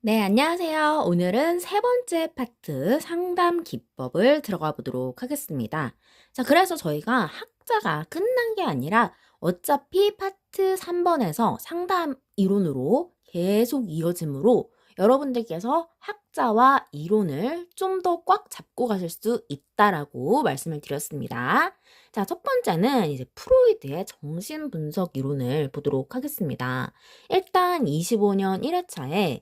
네, 안녕하세요. 오늘은 세 번째 파트 상담 기법을 들어가 보도록 하겠습니다. 자, 그래서 저희가 학자가 끝난 게 아니라 어차피 파트 3번에서 상담 이론으로 계속 이어지므로 여러분들께서 학자와 이론을 좀 더 꽉 잡고 가실 수 있다라고 말씀을 드렸습니다. 자, 첫 번째는 이제 프로이드의 정신분석 이론을 보도록 하겠습니다. 일단 25년 1회차에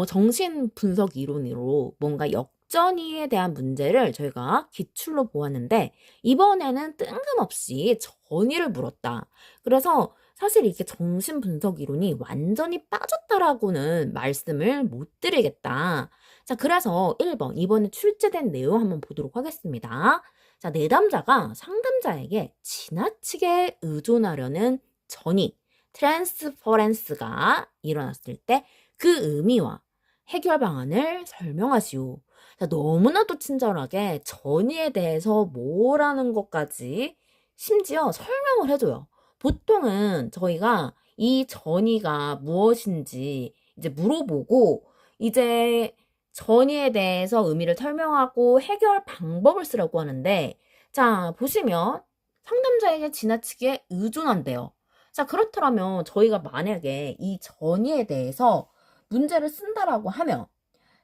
정신분석 이론으로 뭔가 역전이에 대한 문제를 저희가 기출로 보았는데 이번에는 뜬금없이 전이를 물었다. 그래서 사실 이게 정신분석 이론이 완전히 빠졌다라고는 말씀을 못 드리겠다. 자, 그래서 1번 이번에 출제된 내용 한번 보도록 하겠습니다. 자, 내담자가 상담자에게 지나치게 의존하려는 전이 트랜스퍼런스가 일어났을 때 그 의미와 해결 방안을 설명하시오. 자, 너무나도 친절하게 전이에 대해서 뭐라는 것까지 심지어 설명을 해줘요. 보통은 저희가 이 전이가 무엇인지 이제 물어보고 이제 전이에 대해서 의미를 설명하고 해결 방법을 쓰라고 하는데, 자, 보시면 상담자에게 지나치게 의존한대요. 자, 그렇더라면 저희가 만약에 이 전이에 대해서 문제를 쓴다라고 하면,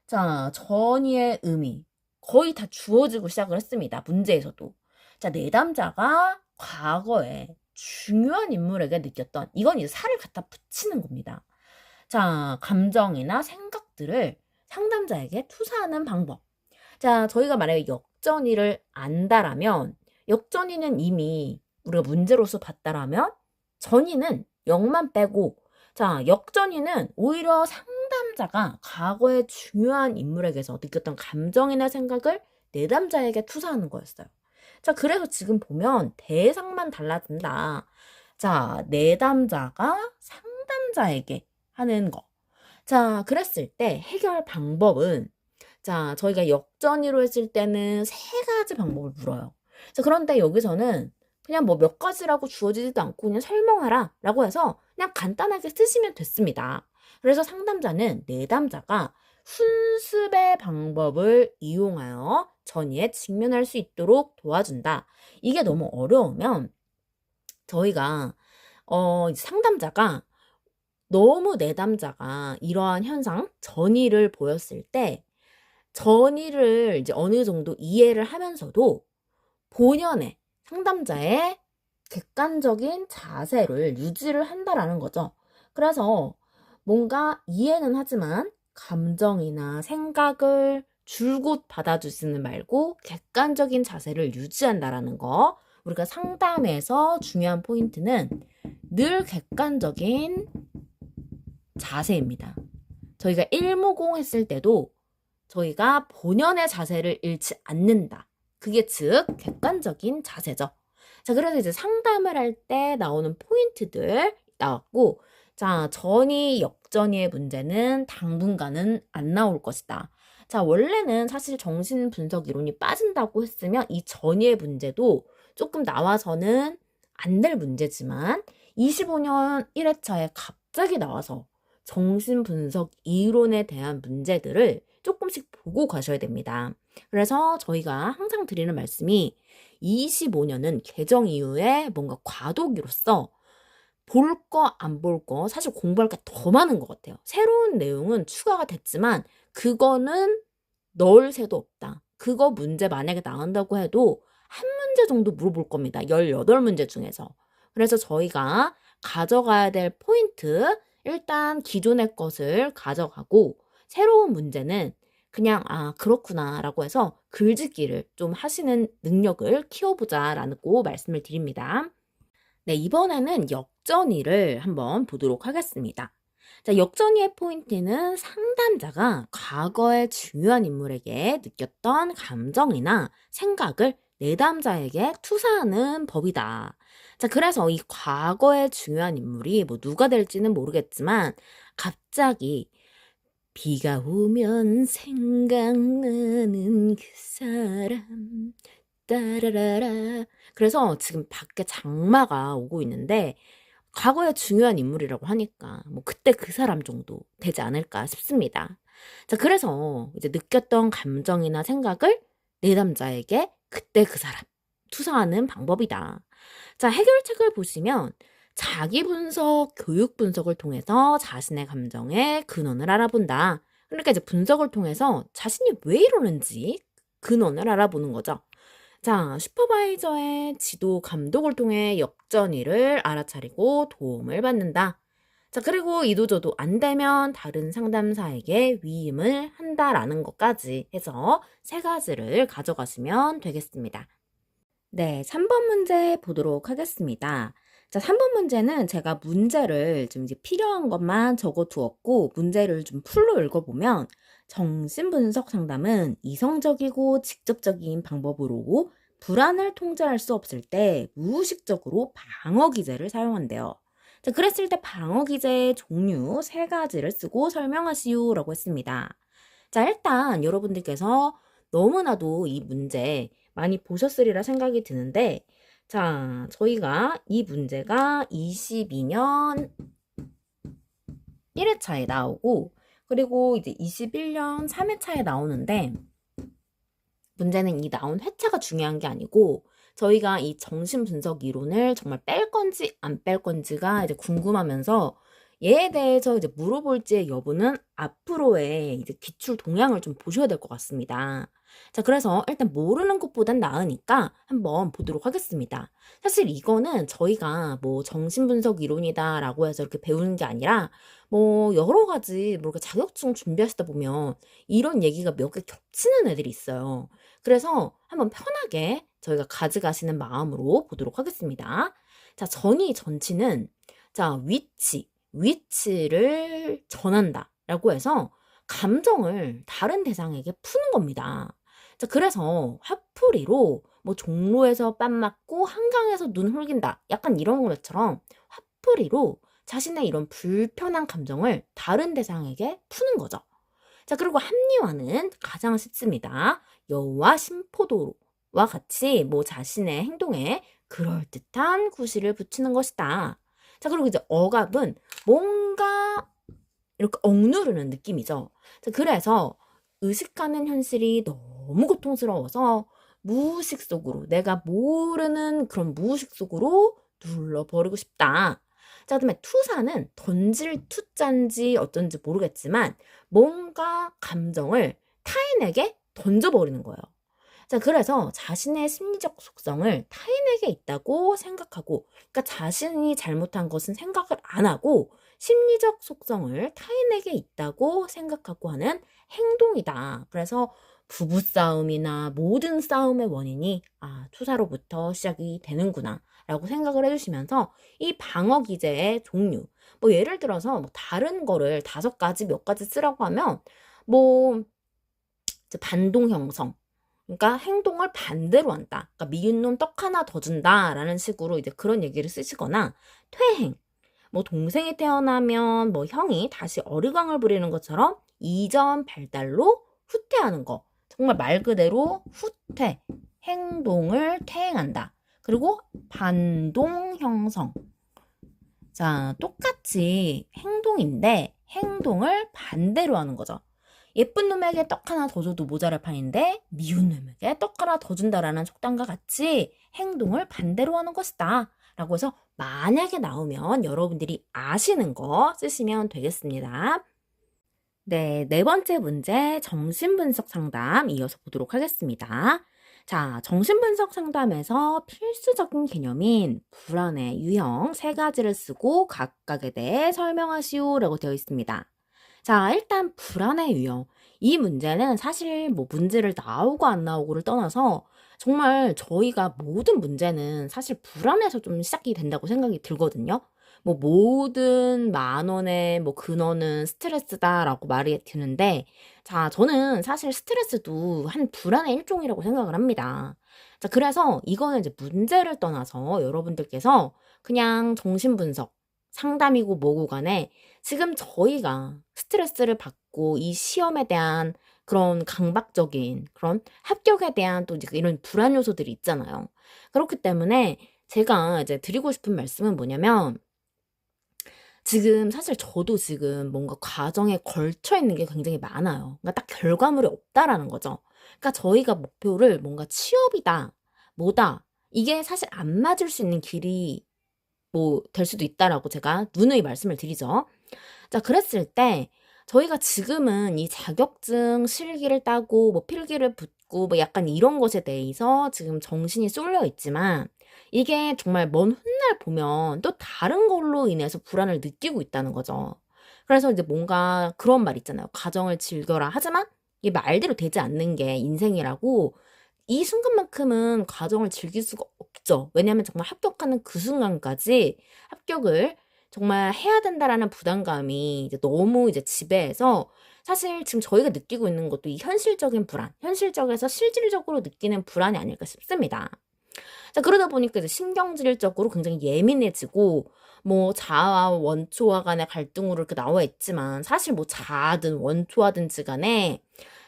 자, 전이의 의미 거의 다 주어지고 시작을 했습니다. 문제에서도. 자, 내담자가 과거에 중요한 인물에게 느꼈던, 이건 이제 살을 갖다 붙이는 겁니다. 자, 감정이나 생각들을 상담자에게 투사하는 방법. 자, 저희가 만약에 역전이를 안다라면, 역전이는 이미 우리가 문제로서 봤다라면, 전이는 0만 빼고, 자, 역전이는 오히려 상담자가 과거의 중요한 인물에게서 느꼈던 감정이나 생각을 내담자에게 투사하는 거였어요. 자, 그래서 지금 보면 대상만 달라진다. 자, 내담자가 상담자에게 하는 거. 자, 그랬을 때 해결 방법은, 자, 저희가 역전이로 했을 때는 세 가지 방법을 물어요. 자, 그런데 여기서는 그냥 뭐 몇 가지라고 주어지지도 않고 그냥 설명하라 라고 해서 그냥 간단하게 쓰시면 됐습니다. 그래서 상담자는 내담자가 훈습의 방법을 이용하여 전이에 직면할 수 있도록 도와준다. 이게 너무 어려우면 저희가 상담자가 너무 내담자가 이러한 현상, 전이를 보였을 때 전이를 이제 어느 정도 이해를 하면서도 본연의 상담자의 객관적인 자세를 유지를 한다라는 거죠. 그래서 뭔가 이해는 하지만 감정이나 생각을 줄곧 받아주지는 말고 객관적인 자세를 유지한다라는 거. 우리가 상담에서 중요한 포인트는 늘 객관적인 자세입니다. 저희가 일모공 했을 때도 저희가 본연의 자세를 잃지 않는다. 그게 즉 객관적인 자세죠. 자, 그래서 이제 상담을 할 때 나오는 포인트들 나왔고, 자, 전이 역전이의 문제는 당분간은 안 나올 것이다. 자, 원래는 사실 정신분석 이론이 빠진다고 했으면 이 전이의 문제도 조금 나와서는 안 될 문제지만 25년 1회차에 갑자기 나와서 정신분석 이론에 대한 문제들을 조금씩 보고 가셔야 됩니다. 그래서 저희가 항상 드리는 말씀이 25년은 개정 이후에 뭔가 과도기로서 볼 거 안 볼 거 사실 공부할 게 더 많은 것 같아요. 새로운 내용은 추가가 됐지만 그거는 넣을 새도 없다. 그거 문제 만약에 나온다고 해도 한 문제 정도 물어볼 겁니다. 18문제 중에서. 그래서 저희가 가져가야 될 포인트, 일단 기존의 것을 가져가고 새로운 문제는 그냥 그렇구나 라고 해서 글짓기를 좀 하시는 능력을 키워보자라고 말씀을 드립니다. 네, 이번에는 역전이를 한번 보도록 하겠습니다. 자, 역전이의 포인트는 상담자가 과거의 중요한 인물에게 느꼈던 감정이나 생각을 내담자에게 투사하는 법이다. 자, 그래서 이 과거의 중요한 인물이 뭐 누가 될지는 모르겠지만 갑자기 비가 오면 생각나는 그 사람 따라라라. 그래서 지금 밖에 장마가 오고 있는데 과거에 중요한 인물이라고 하니까 뭐 그때 그 사람 정도 되지 않을까 싶습니다. 자, 그래서 이제 느꼈던 감정이나 생각을 내담자에게 그때 그 사람 투사하는 방법이다. 자, 해결책을 보시면 자기 분석, 교육 분석을 통해서 자신의 감정의 근원을 알아본다. 그러니까 이제 분석을 통해서 자신이 왜 이러는지 근원을 알아보는 거죠. 자, 슈퍼바이저의 지도 감독을 통해 역전이를 알아차리고 도움을 받는다. 자, 그리고 이도저도 안 되면 다른 상담사에게 위임을 한다라는 것까지 해서 세 가지를 가져가시면 되겠습니다. 네, 3번 문제 보도록 하겠습니다. 자, 3번 문제는 제가 문제를 좀 이제 필요한 것만 적어 두었고, 문제를 좀 풀로 읽어보면, 정신분석 상담은 이성적이고 직접적인 방법으로 불안을 통제할 수 없을 때 무의식적으로 방어 기제를 사용한대요. 자, 그랬을 때 방어 기제의 종류 세 가지를 쓰고 설명하시오라고 했습니다. 자, 일단 여러분들께서 너무나도 이 문제 많이 보셨으리라 생각이 드는데, 자, 저희가 이 문제가 22년 1회차에 나오고, 그리고 이제 21년 3회차에 나오는데, 문제는 이 나온 회차가 중요한 게 아니고, 저희가 이 정신분석 이론을 정말 뺄 건지 안 뺄 건지가 이제 궁금하면서, 얘에 대해서 이제 물어볼지의 여부는 앞으로의 이제 기출 동향을 좀 보셔야 될 것 같습니다. 자, 그래서 일단 모르는 것보단 나으니까 한번 보도록 하겠습니다. 사실 이거는 저희가 뭐 정신분석 이론이다라고 해서 이렇게 배우는 게 아니라 뭐 여러 가지 뭐 이렇게 자격증 준비하시다 보면 이런 얘기가 몇 개 겹치는 애들이 있어요. 그래서 한번 편하게 저희가 가져가시는 마음으로 보도록 하겠습니다. 자, 전치는 자, 위치를 전한다 라고 해서 감정을 다른 대상에게 푸는 겁니다. 자, 그래서 화풀이로 뭐 종로에서 뺨 맞고 한강에서 눈 흘긴다. 약간 이런 것처럼 화풀이로 자신의 이런 불편한 감정을 다른 대상에게 푸는 거죠. 자, 그리고 합리화는 가장 쉽습니다. 여우와 심포도와 같이 뭐 자신의 행동에 그럴듯한 구실을 붙이는 것이다. 자, 그리고 이제 억압은 뭔가 이렇게 억누르는 느낌이죠. 자, 그래서 의식하는 현실이 너무 고통스러워서 무의식 속으로 내가 모르는 그런 무의식 속으로 눌러버리고 싶다. 자, 그다음에 투사는 던질 투자인지 어쩐지 모르겠지만 뭔가 감정을 타인에게 던져버리는 거예요. 자, 그래서 자신의 심리적 속성을 타인에게 있다고 생각하고, 그러니까 자신이 잘못한 것은 생각을 안 하고 심리적 속성을 타인에게 있다고 생각하고 하는 행동이다. 그래서 부부싸움이나 모든 싸움의 원인이 투사로부터 시작이 되는구나 라고 생각을 해주시면서 이 방어 기제의 종류, 뭐 예를 들어서 뭐 다른 거를 5가지 몇 가지 쓰라고 하면 뭐 반동 형성, 그러니까 행동을 반대로 한다. 그러니까 미운 놈 떡 하나 더 준다라는 식으로 이제 그런 얘기를 쓰시거나 퇴행, 뭐 동생이 태어나면 뭐 형이 다시 어리광을 부리는 것처럼 이전 발달로 후퇴하는 거. 정말 말 그대로 후퇴, 행동을 퇴행한다. 그리고 반동 형성. 자, 똑같이 행동인데 행동을 반대로 하는 거죠. 예쁜 놈에게 떡 하나 더 줘도 모자랄 판인데 미운 놈에게 떡 하나 더 준다라는 속담과 같이 행동을 반대로 하는 것이다. 라고 해서 만약에 나오면 여러분들이 아시는 거 쓰시면 되겠습니다. 네, 네 번째 문제 정신분석 상담 이어서 보도록 하겠습니다. 자, 정신분석 상담에서 필수적인 개념인 불안의 유형 세 가지를 쓰고 각각에 대해 설명하시오라고 되어 있습니다. 자, 일단 불안의 유형. 이 문제는 사실 뭐 문제를 나오고 안 나오고를 떠나서 정말 저희가 모든 문제는 사실 불안에서 좀 시작이 된다고 생각이 들거든요. 뭐 모든 만원의 뭐 근원은 스트레스다라고 말이 드는데, 자, 저는 사실 스트레스도 한 불안의 일종이라고 생각을 합니다. 자, 그래서 이거는 이제 문제를 떠나서 여러분들께서 그냥 정신분석, 상담이고 뭐고 간에 지금 저희가 스트레스를 받고 이 시험에 대한 그런 강박적인 그런 합격에 대한 또 이제 이런 불안 요소들이 있잖아요. 그렇기 때문에 제가 이제 드리고 싶은 말씀은 뭐냐면 지금 사실 저도 지금 뭔가 과정에 걸쳐 있는 게 굉장히 많아요. 그러니까 딱 결과물이 없다라는 거죠. 그러니까 저희가 목표를 뭔가 취업이다, 뭐다, 이게 사실 안 맞을 수 있는 길이 뭐 될 수도 있다라고 제가 누누이 말씀을 드리죠. 자, 그랬을 때 저희가 지금은 이 자격증 실기를 따고 뭐 필기를 붙고 뭐 약간 이런 것에 대해서 지금 정신이 쏠려 있지만 이게 정말 먼 훗날 보면 또 다른 걸로 인해서 불안을 느끼고 있다는 거죠. 그래서 이제 뭔가 그런 말 있잖아요. 과정을 즐겨라. 하지만 이게 말대로 되지 않는 게 인생이라고 이 순간만큼은 과정을 즐길 수가 없죠. 왜냐하면 정말 합격하는 그 순간까지 합격을 정말 해야 된다라는 부담감이 이제 너무 이제 지배해서 사실 지금 저희가 느끼고 있는 것도 이 현실적인 불안, 현실적에서 실질적으로 느끼는 불안이 아닐까 싶습니다. 자, 그러다 보니까 이제 신경질적으로 굉장히 예민해지고, 뭐, 자아와 원초와 간의 갈등으로 이렇게 나와 있지만, 사실 뭐 자아든 원초하든지 간에,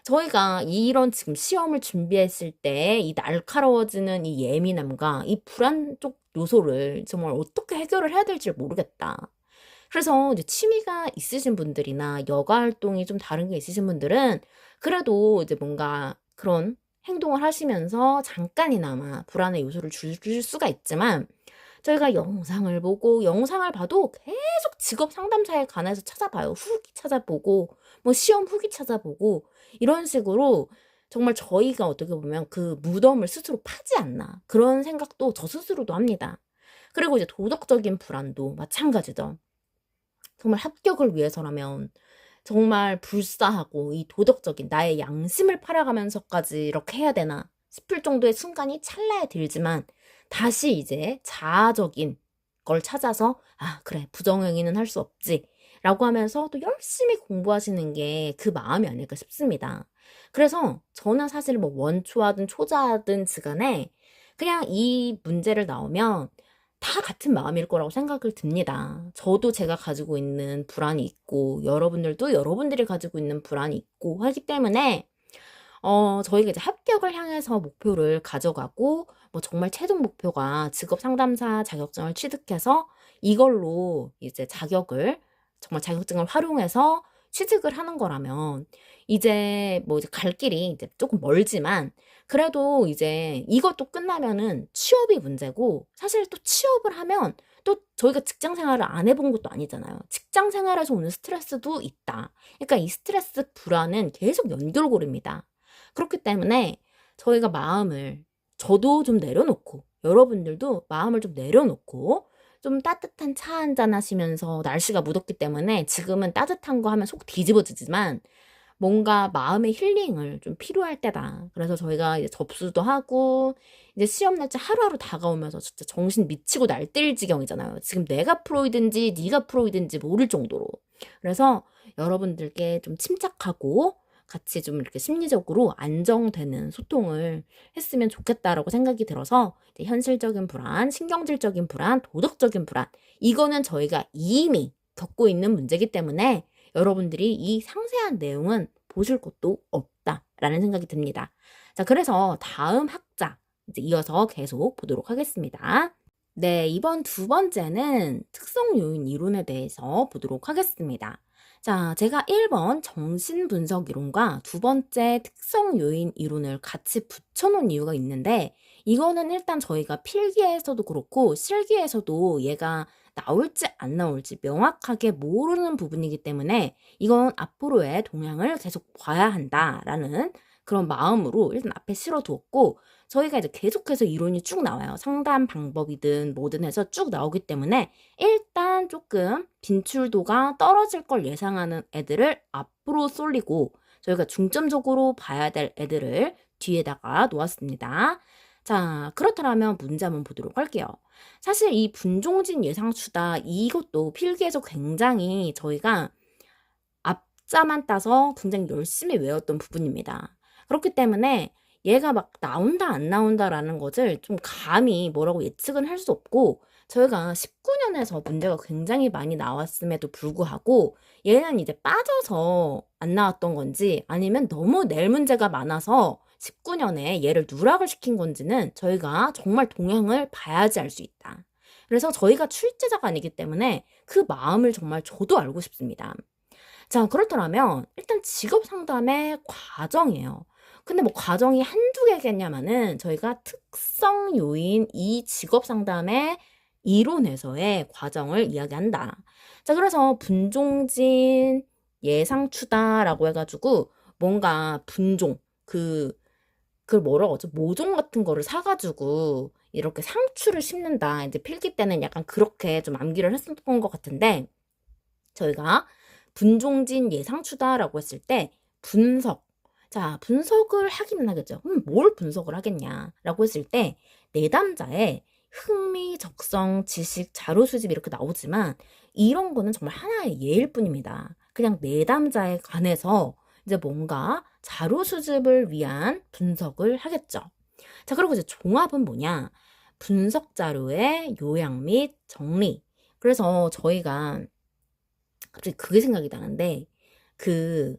저희가 이런 지금 시험을 준비했을 때, 이 날카로워지는 이 예민함과 이 불안 쪽 요소를 정말 어떻게 해결을 해야 될지 모르겠다. 그래서 이제 취미가 있으신 분들이나 여가 활동이 좀 다른 게 있으신 분들은 그래도 이제 뭔가 그런 행동을 하시면서 잠깐이나마 불안의 요소를 줄일 수가 있지만 저희가 영상을 보고 영상을 봐도 계속 직업 상담사에 관해서 찾아봐요. 후기 찾아보고 뭐 시험 후기 찾아보고 이런 식으로 정말 저희가 어떻게 보면 그 무덤을 스스로 파지 않나 그런 생각도 저 스스로도 합니다. 그리고 이제 도덕적인 불안도 마찬가지죠. 정말 합격을 위해서라면 정말 불사하고 이 도덕적인 나의 양심을 팔아가면서까지 이렇게 해야 되나 싶을 정도의 순간이 찰나에 들지만 다시 이제 자아적인 걸 찾아서 아 그래 부정행위는 할 수 없지 라고 하면서 또 열심히 공부하시는 게 그 마음이 아닐까 싶습니다. 그래서 저는 사실 뭐 원초하든 초자든 지간에 그냥 이 문제를 나오면 다 같은 마음일 거라고 생각을 듭니다. 저도 제가 가지고 있는 불안이 있고, 여러분들도 여러분들이 가지고 있는 불안이 있고 하기 때문에, 저희가 이제 합격을 향해서 목표를 가져가고, 뭐 정말 최종 목표가 직업 상담사 자격증을 취득해서 이걸로 이제 정말 자격증을 활용해서 취직을 하는 거라면, 이제 뭐 이제 갈 길이 이제 조금 멀지만, 그래도 이제 이것도 끝나면은 취업이 문제고 사실 또 취업을 하면 또 저희가 직장 생활을 안 해본 것도 아니잖아요. 직장 생활에서 오는 스트레스도 있다. 그러니까 이 스트레스 불안은 계속 연결고리입니다. 그렇기 때문에 저희가 마음을 저도 좀 내려놓고 여러분들도 마음을 좀 내려놓고 좀 따뜻한 차 한잔 하시면서 날씨가 무덥기 때문에 지금은 따뜻한 거 하면 속 뒤집어지지만 뭔가 마음의 힐링을 좀 필요할 때다. 그래서 저희가 이제 접수도 하고, 이제 시험 날짜 하루하루 다가오면서 진짜 정신 미치고 날뛸 지경이잖아요. 지금 내가 프로이든지 네가 프로이든지 모를 정도로. 그래서 여러분들께 좀 침착하고 같이 좀 이렇게 심리적으로 안정되는 소통을 했으면 좋겠다라고 생각이 들어서 이제 현실적인 불안, 신경질적인 불안, 도덕적인 불안, 이거는 저희가 이미 겪고 있는 문제이기 때문에 여러분들이 이 상세한 내용은 보실 것도 없다라는 생각이 듭니다. 자, 그래서 다음 학자 이제 이어서 계속 보도록 하겠습니다. 네, 이번 두 번째는 특성 요인 이론에 대해서 보도록 하겠습니다. 자, 제가 1번 정신분석 이론과 두 번째 특성 요인 이론을 같이 붙여놓은 이유가 있는데 이거는 일단 저희가 필기에서도 그렇고 실기에서도 얘가 나올지 안 나올지 명확하게 모르는 부분이기 때문에 이건 앞으로의 동향을 계속 봐야 한다라는 그런 마음으로 일단 앞에 실어두었고 저희가 이제 계속해서 이론이 쭉 나와요. 상담 방법이든 뭐든 해서 쭉 나오기 때문에 일단 조금 빈출도가 떨어질 걸 예상하는 애들을 앞으로 쏠리고 저희가 중점적으로 봐야 될 애들을 뒤에다가 놓았습니다. 자, 그렇다면 문제 한번 보도록 할게요. 사실 이 분종진 예상수다 이것도 필기에서 굉장히 저희가 앞자만 따서 굉장히 열심히 외웠던 부분입니다. 그렇기 때문에 얘가 막 나온다 안 나온다라는 것을 좀 감히 뭐라고 예측은 할 수 없고 저희가 19년에서 문제가 굉장히 많이 나왔음에도 불구하고 얘는 이제 빠져서 안 나왔던 건지 아니면 너무 낼 문제가 많아서 19년에 얘를 누락을 시킨 건지는 저희가 정말 동향을 봐야지 알 수 있다. 그래서 저희가 출제자가 아니기 때문에 그 마음을 정말 저도 알고 싶습니다. 자, 그렇더라면 일단 직업 상담의 과정이에요. 근데 뭐 과정이 한두 개겠냐마는 저희가 특성 요인 이 직업 상담의 이론에서의 과정을 이야기한다. 자, 그래서 분종진 예상추다라고 해가지고 뭔가 분종, 그걸 뭐라고 하죠? 모종 같은 거를 사가지고 이렇게 상추를 심는다. 이제 필기 때는 약간 그렇게 좀 암기를 했었던 것 같은데, 저희가 분종진 예상추다라고 했을 때 분석. 자, 분석을 하기는 하겠죠. 뭘 분석을 하겠냐라고 했을 때 내담자의 흥미, 적성, 지식, 자료 수집 이렇게 나오지만 이런 거는 정말 하나의 예일 뿐입니다. 그냥 내담자에 관해서 이제 뭔가 자료 수집을 위한 분석을 하겠죠. 자, 그리고 이제 종합은 뭐냐? 분석 자료의 요약 및 정리. 그래서 저희가 갑자기 그게 생각이 나는데, 그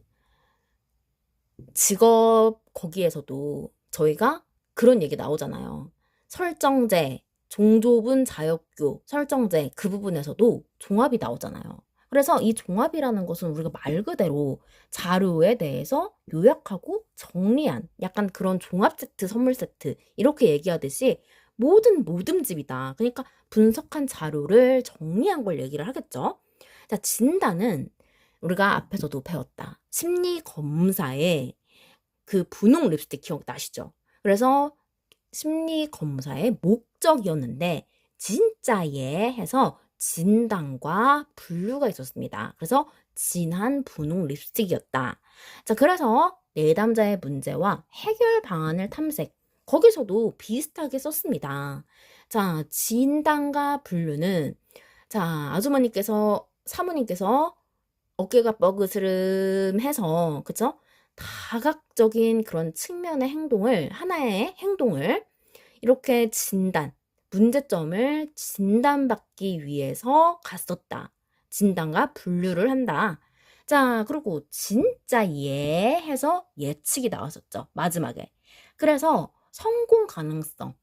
직업 거기에서도 저희가 그런 얘기 나오잖아요. 설정제, 종조분 자역교, 설정제 그 부분에서도 종합이 나오잖아요. 그래서 이 종합이라는 것은 우리가 말 그대로 자료에 대해서 요약하고 정리한 약간 그런 종합 세트, 선물 세트 이렇게 얘기하듯이 모든 모듬집이다. 그러니까 분석한 자료를 정리한 걸 얘기를 하겠죠. 자, 진단은 우리가 앞에서도 배웠다. 심리 검사의 그 분홍 립스틱 기억나시죠? 그래서 심리 검사의 목적이었는데 진짜예 해서 진단과 분류가 있었습니다. 그래서 진한 분홍 립스틱이었다. 자, 그래서 내담자의 문제와 해결 방안을 탐색. 거기서도 비슷하게 썼습니다. 자, 진단과 분류는 자, 아주머니께서 사모님께서 어깨가 뻐그스름해서 그쵸? 다각적인 그런 측면의 행동을 하나의 행동을 이렇게 문제점을 진단받기 위해서 갔었다. 진단과 분류를 한다. 자, 그리고 진짜 해서 예측이 나왔었죠. 마지막에. 그래서 성공 가능성.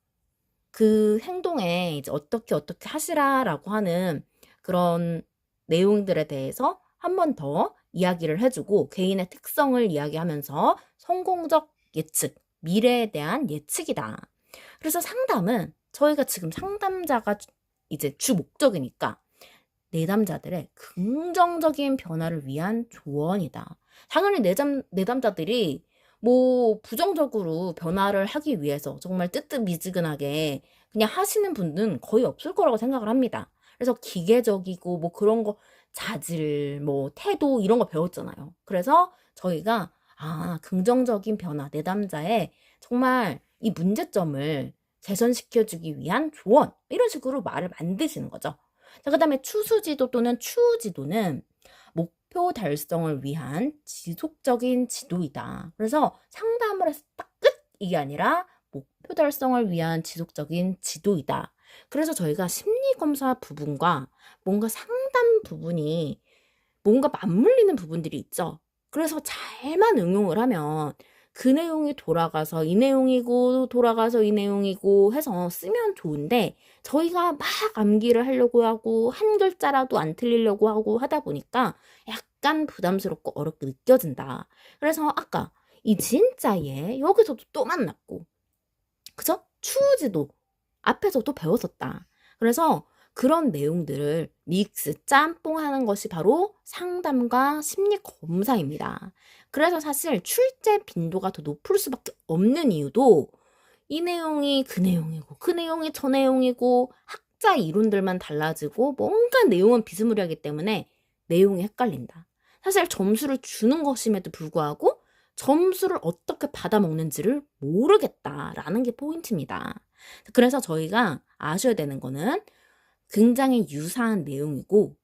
그 행동에 이제 어떻게 하시라라고 하는 그런 내용들에 대해서 한 번 더 이야기를 해주고 개인의 특성을 이야기하면서 성공적 예측, 미래에 대한 예측이다. 그래서 상담은 저희가 지금 상담자가 이제 주 목적이니까 내담자들의 긍정적인 변화를 위한 조언이다. 당연히 내담자들이 뭐 부정적으로 변화를 하기 위해서 정말 뜨뜻미지근하게 그냥 하시는 분은 거의 없을 거라고 생각을 합니다. 그래서 기계적이고 뭐 그런 거 자질, 뭐 태도 이런 거 배웠잖아요. 그래서 저희가 긍정적인 변화, 내담자의 정말 이 문제점을 개선시켜주기 위한 조언 이런 식으로 말을 만드시는 거죠. 자, 그 다음에 추수지도 또는 추지도는 목표 달성을 위한 지속적인 지도이다. 그래서 상담을 해서 딱 끝! 이게 아니라 목표 달성을 위한 지속적인 지도이다. 그래서 저희가 심리검사 부분과 뭔가 상담 부분이 뭔가 맞물리는 부분들이 있죠. 그래서 잘만 응용을 하면 그 내용이 돌아가서 이 내용이고 돌아가서 이 내용이고 해서 쓰면 좋은데 저희가 막 암기를 하려고 하고 한 글자라도 안 틀리려고 하고 하다 보니까 약간 부담스럽고 어렵게 느껴진다. 그래서 아까 이 진짜에 여기서도 또 만났고 그죠? 추우지도 앞에서도 배웠었다. 그래서 그런 내용들을 믹스, 짬뽕하는 것이 바로 상담과 심리 검사입니다. 그래서 사실 출제 빈도가 더 높을 수밖에 없는 이유도 이 내용이 그 내용이고 그 내용이 저 내용이고 학자 이론들만 달라지고 뭔가 내용은 비스무리하기 때문에 내용이 헷갈린다. 사실 점수를 주는 것임에도 불구하고 점수를 어떻게 받아먹는지를 모르겠다라는 게 포인트입니다. 그래서 저희가 아셔야 되는 거는 굉장히 유사한 내용이고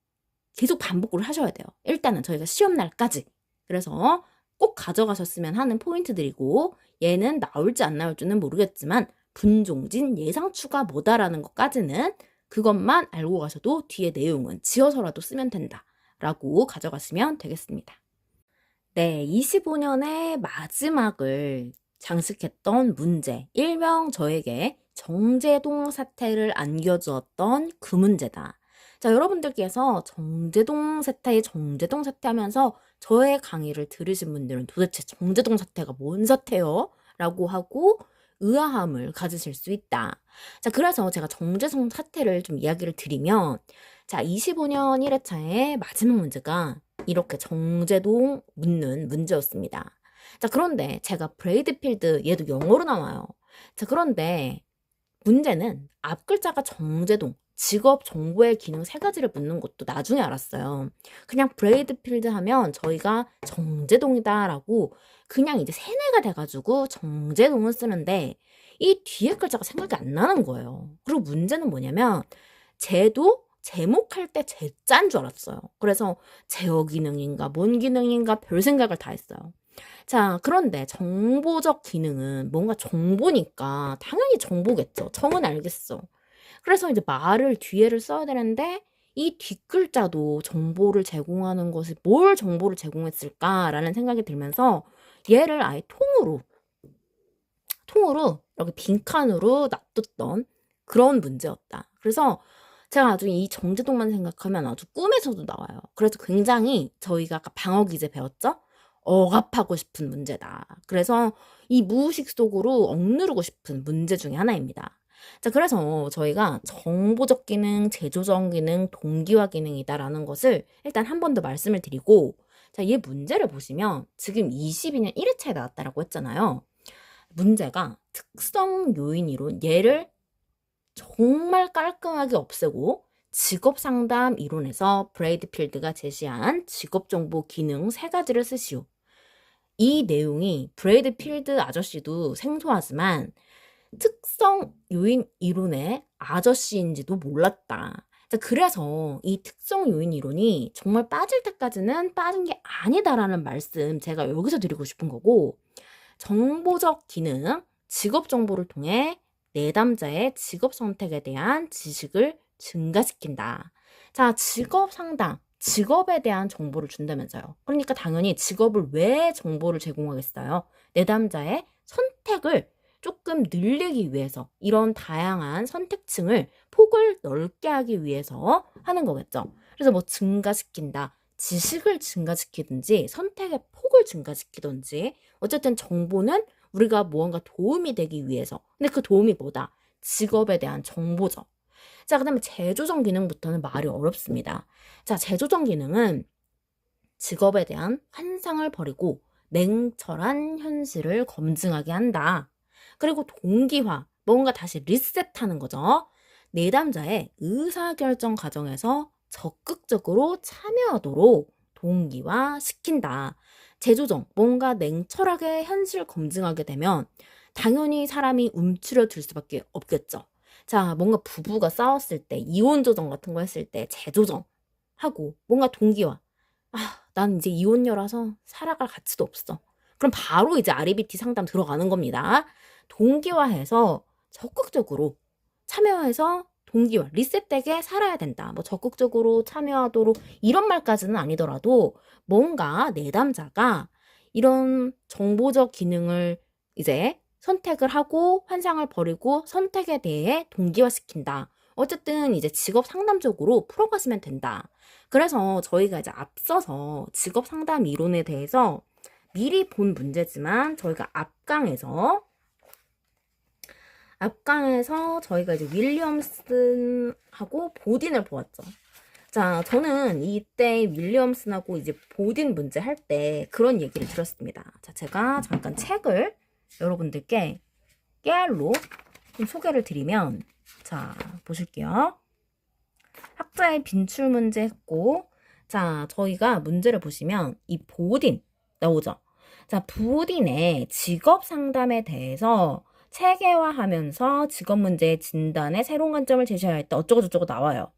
계속 반복을 하셔야 돼요. 일단은 저희가 시험날까지. 그래서 꼭 가져가셨으면 하는 포인트들이고 얘는 나올지 안 나올지는 모르겠지만 분종진 예상추가 뭐다라는 것까지는 그것만 알고 가셔도 뒤에 내용은 지어서라도 쓰면 된다 라고 가져가시면 되겠습니다. 네, 25년의 마지막을 장식했던 문제, 일명 저에게 정제동 사태를 안겨주었던 그 문제다. 자, 여러분들께서 정제동 사태 하면서 저의 강의를 들으신 분들은 도대체 정제동 사태가 뭔 사태요? 라고 하고 의아함을 가지실 수 있다. 자, 그래서 제가 정제동 사태를 좀 이야기를 드리면, 자, 25년 1회차의 마지막 문제가 이렇게 정제동 묻는 문제였습니다. 자, 그런데 제가 브레이드 필드, 얘도 영어로 나와요. 자, 그런데 문제는 앞 글자가 정제동, 직업 정보의 기능 세 가지를 묻는 것도 나중에 알았어요. 그냥 브레이드 필드 하면 저희가 정제동이다라고 그냥 이제 세뇌가 돼가지고 정제동을 쓰는데 이 뒤에 글자가 생각이 안 나는 거예요. 그리고 문제는 뭐냐면 제도 제목할 때 제자인 줄 알았어요. 그래서 제어 기능인가 뭔 기능인가 별 생각을 다 했어요. 자, 그런데 정보적 기능은 뭔가 정보니까 당연히 정보겠죠. 정은 알겠어. 그래서 이제 말을 뒤에를 써야 되는데 이 뒷글자도 정보를 제공하는 것이 뭘 정보를 제공했을까라는 생각이 들면서 얘를 아예 통으로 이렇게 빈칸으로 놔뒀던 그런 문제였다. 그래서 제가 아주 이 정제동만 생각하면 아주 꿈에서도 나와요. 그래서 굉장히 저희가 아까 방어기제 배웠죠? 억압하고 싶은 문제다. 그래서 이 무의식 속으로 억누르고 싶은 문제 중에 하나입니다. 자, 그래서 저희가 정보적 기능, 제조적 기능, 동기화 기능이다라는 것을 일단 한 번 더 말씀을 드리고, 자, 이 문제를 보시면 지금 22년 1회차에 나왔다라고 했잖아요. 문제가 특성 요인 이론, 얘를 정말 깔끔하게 없애고 직업 상담 이론에서 브레이드 필드가 제시한 직업 정보 기능 세 가지를 쓰시오. 이 내용이 브레이드 필드 아저씨도 생소하지만 특성 요인 이론의 아저씨인지도 몰랐다. 그래서 이 특성 요인 이론이 정말 빠질 때까지는 빠진 게 아니다라는 말씀 제가 여기서 드리고 싶은 거고, 정보적 기능, 직업 정보를 통해 내담자의 직업 선택에 대한 지식을 증가시킨다. 자, 직업 상담, 직업에 대한 정보를 준다면서요. 그러니까 당연히 직업을 왜 정보를 제공하겠어요? 내담자의 선택을 조금 늘리기 위해서, 이런 다양한 선택층을 폭을 넓게 하기 위해서 하는 거겠죠. 그래서 뭐 증가시킨다, 지식을 증가시키든지 선택의 폭을 증가시키든지 어쨌든 정보는 우리가 무언가 도움이 되기 위해서. 근데 그 도움이 뭐다? 직업에 대한 정보죠. 자, 그 다음에 재조정 기능부터는 말이 어렵습니다. 자, 재조정 기능은 직업에 대한 환상을 버리고 냉철한 현실을 검증하게 한다. 그리고 동기화, 뭔가 다시 리셋하는 거죠. 내담자의 의사결정 과정에서 적극적으로 참여하도록 동기화 시킨다. 재조정, 뭔가 냉철하게 현실 검증하게 되면 당연히 사람이 움츠러들 수밖에 없겠죠. 자, 뭔가 부부가 싸웠을 때, 이혼 조정 같은 거 했을 때 재조정하고 뭔가 동기화. 난 이제 이혼녀라서 살아갈 가치도 없어. 그럼 바로 이제 REBT 상담 들어가는 겁니다. 동기화해서 적극적으로 참여해서 동기화, 리셋되게 살아야 된다. 뭐 적극적으로 참여하도록 이런 말까지는 아니더라도 뭔가 내담자가 이런 정보적 기능을 이제 선택을 하고 환상을 버리고 선택에 대해 동기화시킨다. 어쨌든 이제 직업 상담적으로 풀어가시면 된다. 그래서 저희가 이제 앞서서 직업 상담 이론에 대해서 미리 본 문제지만 저희가 앞강에서 저희가 이제 윌리엄슨하고 보딘을 보았죠. 자, 저는 이때 윌리엄슨하고 이제 보딘 문제 할 때 그런 얘기를 들었습니다. 자, 제가 잠깐 책을 여러분들께 깨알로 좀 소개를 드리면, 자, 보실게요. 학자의 빈출 문제 했고, 자, 저희가 문제를 보시면 이 보딘 나오죠. 자, 보딘의 직업 상담에 대해서 체계화하면서 직업 문제의 진단에 새로운 관점을 제시해야 했다. 어쩌고저쩌고 나와요.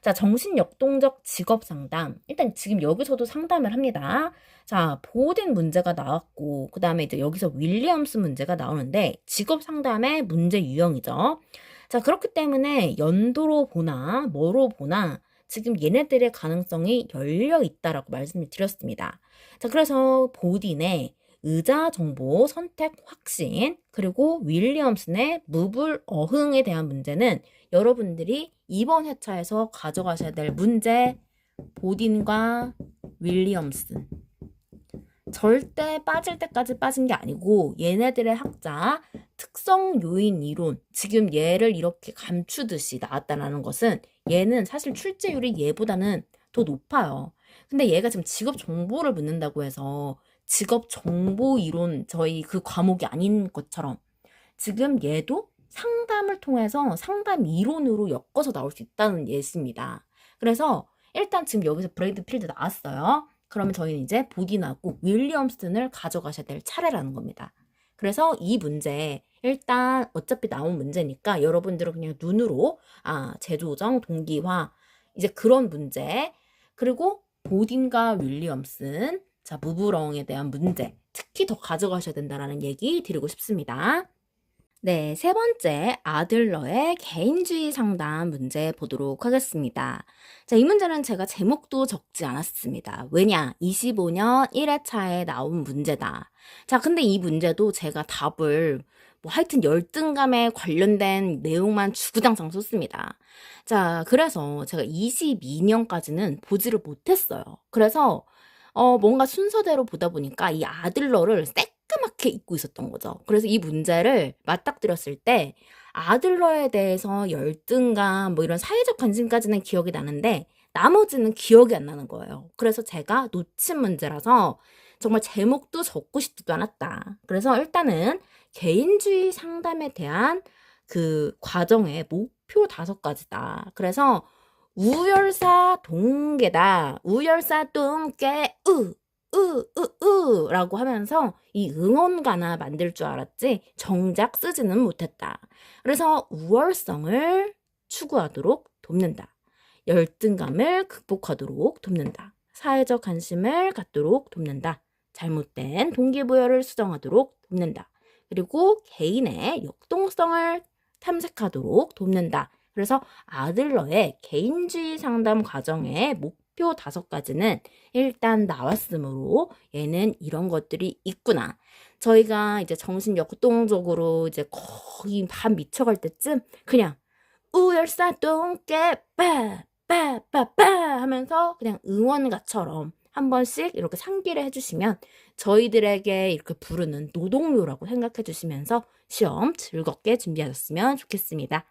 자, 정신역동적 직업 상담. 일단 지금 여기서도 상담을 합니다. 자, 보딘 문제가 나왔고, 그 다음에 이제 여기서 윌리엄스 문제가 나오는데, 직업 상담의 문제 유형이죠. 자, 그렇기 때문에 연도로 보나, 뭐로 보나, 지금 얘네들의 가능성이 열려 있다라고 말씀을 드렸습니다. 자, 그래서 보딘의 의자 정보 선택 확신, 그리고 윌리엄슨의 무불어흥에 대한 문제는 여러분들이 이번 회차에서 가져가셔야 될 문제, 보딘과 윌리엄슨. 절대 빠질 때까지 빠진 게 아니고 얘네들의 학자, 특성 요인 이론, 지금 얘를 이렇게 감추듯이 나왔다는 것은 얘는 사실 출제율이 얘보다는 더 높아요. 근데 얘가 지금 직업 정보를 묻는다고 해서 직업 정보 이론 저희 그 과목이 아닌 것처럼 지금 얘도 상담을 통해서 상담 이론으로 엮어서 나올 수 있다는 예시입니다. 그래서 일단 지금 여기서 브래드 필드 나왔어요. 그러면 저희는 이제 보딘하고 윌리엄슨을 가져가셔야 될 차례라는 겁니다. 그래서 이 문제 일단 어차피 나온 문제니까 여러분들은 그냥 눈으로 재조정, 동기화 이제 그런 문제, 그리고 보딘과 윌리엄슨, 자 무브렁에 대한 문제 특히 더 가져가셔야 된다는 얘기 드리고 싶습니다. 네, 세 번째 아들러의 개인주의 상담 문제 보도록 하겠습니다. 자, 이 문제는 제가 제목도 적지 않았습니다. 왜냐? 25년 1회차에 나온 문제다. 자, 근데 이 문제도 제가 답을 하여튼 열등감에 관련된 내용만 주구장창 썼습니다. 자, 그래서 제가 22년까지는 보지를 못했어요. 그래서 뭔가 순서대로 보다 보니까 이 아들러를 새까맣게 잊고 있었던 거죠. 그래서 이 문제를 맞닥뜨렸을 때 아들러에 대해서 열등감, 이런 사회적 관심까지는 기억이 나는데 나머지는 기억이 안 나는 거예요. 그래서 제가 놓친 문제라서 정말 제목도 적고 싶지도 않았다. 그래서 일단은 개인주의 상담에 대한 그 과정의 목표 5가지다. 그래서 우열사 동계다. 우열사 동계 라고 하면서 이 응원가나 만들 줄 알았지 정작 쓰지는 못했다. 그래서 우월성을 추구하도록 돕는다. 열등감을 극복하도록 돕는다. 사회적 관심을 갖도록 돕는다. 잘못된 동기부여를 수정하도록 돕는다. 그리고 개인의 역동성을 탐색하도록 돕는다. 그래서 아들러의 개인주의 상담 과정의 목표 5가지는 일단 나왔으므로 얘는 이런 것들이 있구나. 저희가 이제 정신 역동적으로 이제 거의 반 미쳐갈 때쯤 그냥 우열사 똥개 빠빠빠빠 하면서 그냥 응원가처럼 한 번씩 이렇게 상기를 해주시면 저희들에게 이렇게 부르는 노동요라고 생각해 주시면서 시험 즐겁게 준비하셨으면 좋겠습니다.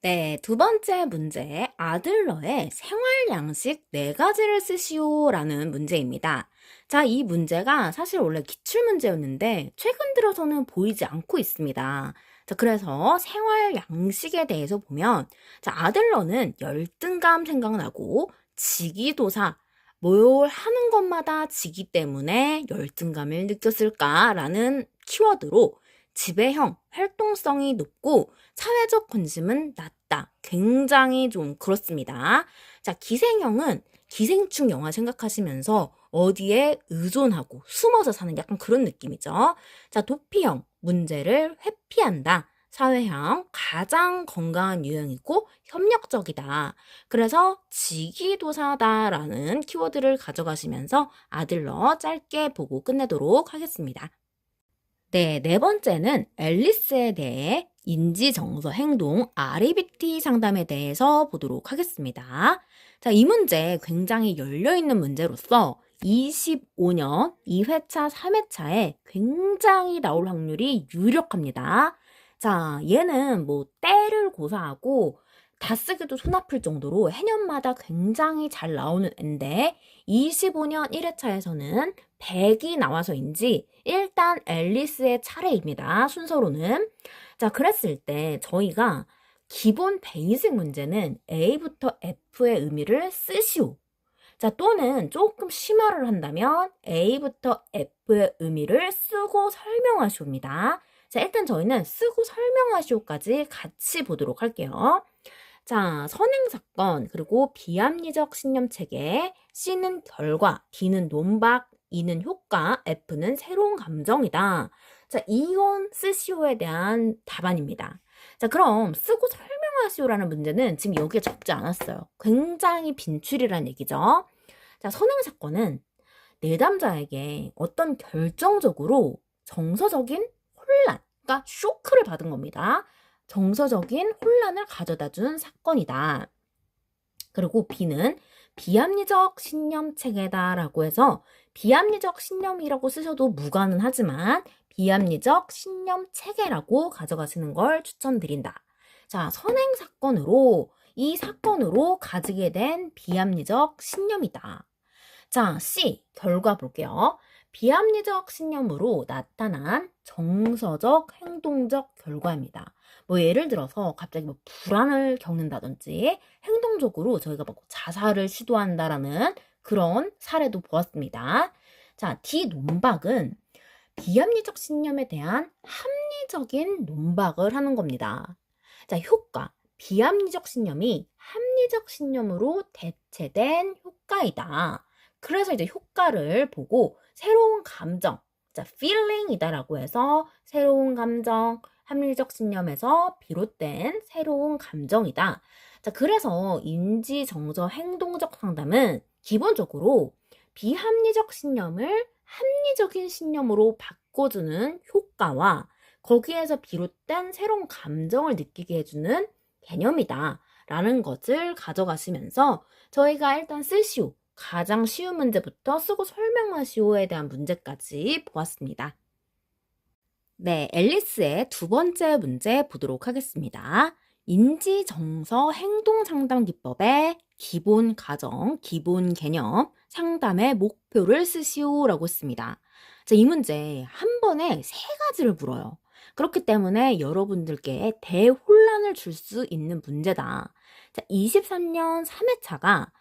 네, 2번째 문제, 아들러의 생활 양식 4가지를 쓰시오 라는 문제입니다. 자, 이 문제가 사실 원래 기출문제였는데 최근 들어서는 보이지 않고 있습니다. 자, 그래서 생활 양식에 대해서 보면 자, 아들러는 열등감 생각나고 지기도사, 뭘 하는 것마다 지기 때문에 열등감을 느꼈을까라는 키워드로 지배형, 활동성이 높고 사회적 관심은 낮다. 굉장히 좀 그렇습니다. 자, 기생형은 기생충 영화 생각하시면서 어디에 의존하고 숨어서 사는 약간 그런 느낌이죠. 자, 도피형, 문제를 회피한다. 사회형, 가장 건강한 유형이고 협력적이다. 그래서 지기도사다라는 키워드를 가져가시면서 아들러 짧게 보고 끝내도록 하겠습니다. 네, 4번째는 앨리스에 대해 인지, 정서, 행동, REBT 상담에 대해서 보도록 하겠습니다. 자, 이 문제 굉장히 열려있는 문제로서 25년 2회차, 3회차에 굉장히 나올 확률이 유력합니다. 자, 얘는 때를 고사하고 다 쓰기도 손 아플 정도로 해년마다 굉장히 잘 나오는 앤데 25년 1회차에서는 100이 나와서인지 일단 앨리스의 차례입니다. 순서로는. 자, 그랬을 때 저희가 기본 베이직 문제는 A부터 F의 의미를 쓰시오. 자, 또는 조금 심화를 한다면 A부터 F의 의미를 쓰고 설명하시오입니다. 자, 일단 저희는 쓰고 설명하시오까지 같이 보도록 할게요. 자, 선행사건, 그리고 비합리적 신념체계, C는 결과, D는 논박, E는 효과, F는 새로운 감정이다. 자, 이건 쓰시오에 대한 답안입니다. 자, 그럼 쓰고 설명하시오라는 문제는 지금 여기에 적지 않았어요. 굉장히 빈출이라는 얘기죠. 자, 선행사건은 내담자에게 어떤 결정적으로 정서적인 혼란, 그러니까 쇼크를 받은 겁니다. 정서적인 혼란을 가져다 준 사건이다. 그리고 B는 비합리적 신념 체계다라고 해서 비합리적 신념이라고 쓰셔도 무관은 하지만 비합리적 신념 체계라고 가져가시는 걸 추천드린다. 자, 선행 사건으로 이 사건으로 가지게 된 비합리적 신념이다. 자, C 결과 볼게요. 비합리적 신념으로 나타난 정서적 행동적 결과입니다. 뭐 예를 들어서 갑자기 뭐 불안을 겪는다든지 행동적으로 저희가 뭐 자살을 시도한다라는 그런 사례도 보았습니다. 자, D 논박은 비합리적 신념에 대한 합리적인 논박을 하는 겁니다. 자, 효과. 비합리적 신념이 합리적 신념으로 대체된 효과이다. 그래서 이제 효과를 보고 새로운 감정, 자, feeling이다라고 해서 새로운 감정, 합리적 신념에서 비롯된 새로운 감정이다. 자, 그래서 인지, 정서, 행동적 상담은 기본적으로 비합리적 신념을 합리적인 신념으로 바꿔주는 효과와 거기에서 비롯된 새로운 감정을 느끼게 해주는 개념이다 라는 것을 가져가시면서 저희가 일단 쓰시오, 가장 쉬운 문제부터 쓰고 설명하시오에 대한 문제까지 보았습니다. 네, 앨리스의 두 번째 문제 보도록 하겠습니다. 인지, 정서, 행동 상담 기법의 기본 가정, 기본 개념, 상담의 목표를 쓰시오라고 했습니다. 자, 이 문제 한 번에 세 가지를 물어요. 그렇기 때문에 여러분들께 대혼란을 줄 수 있는 문제다. 자, 23년 3회차가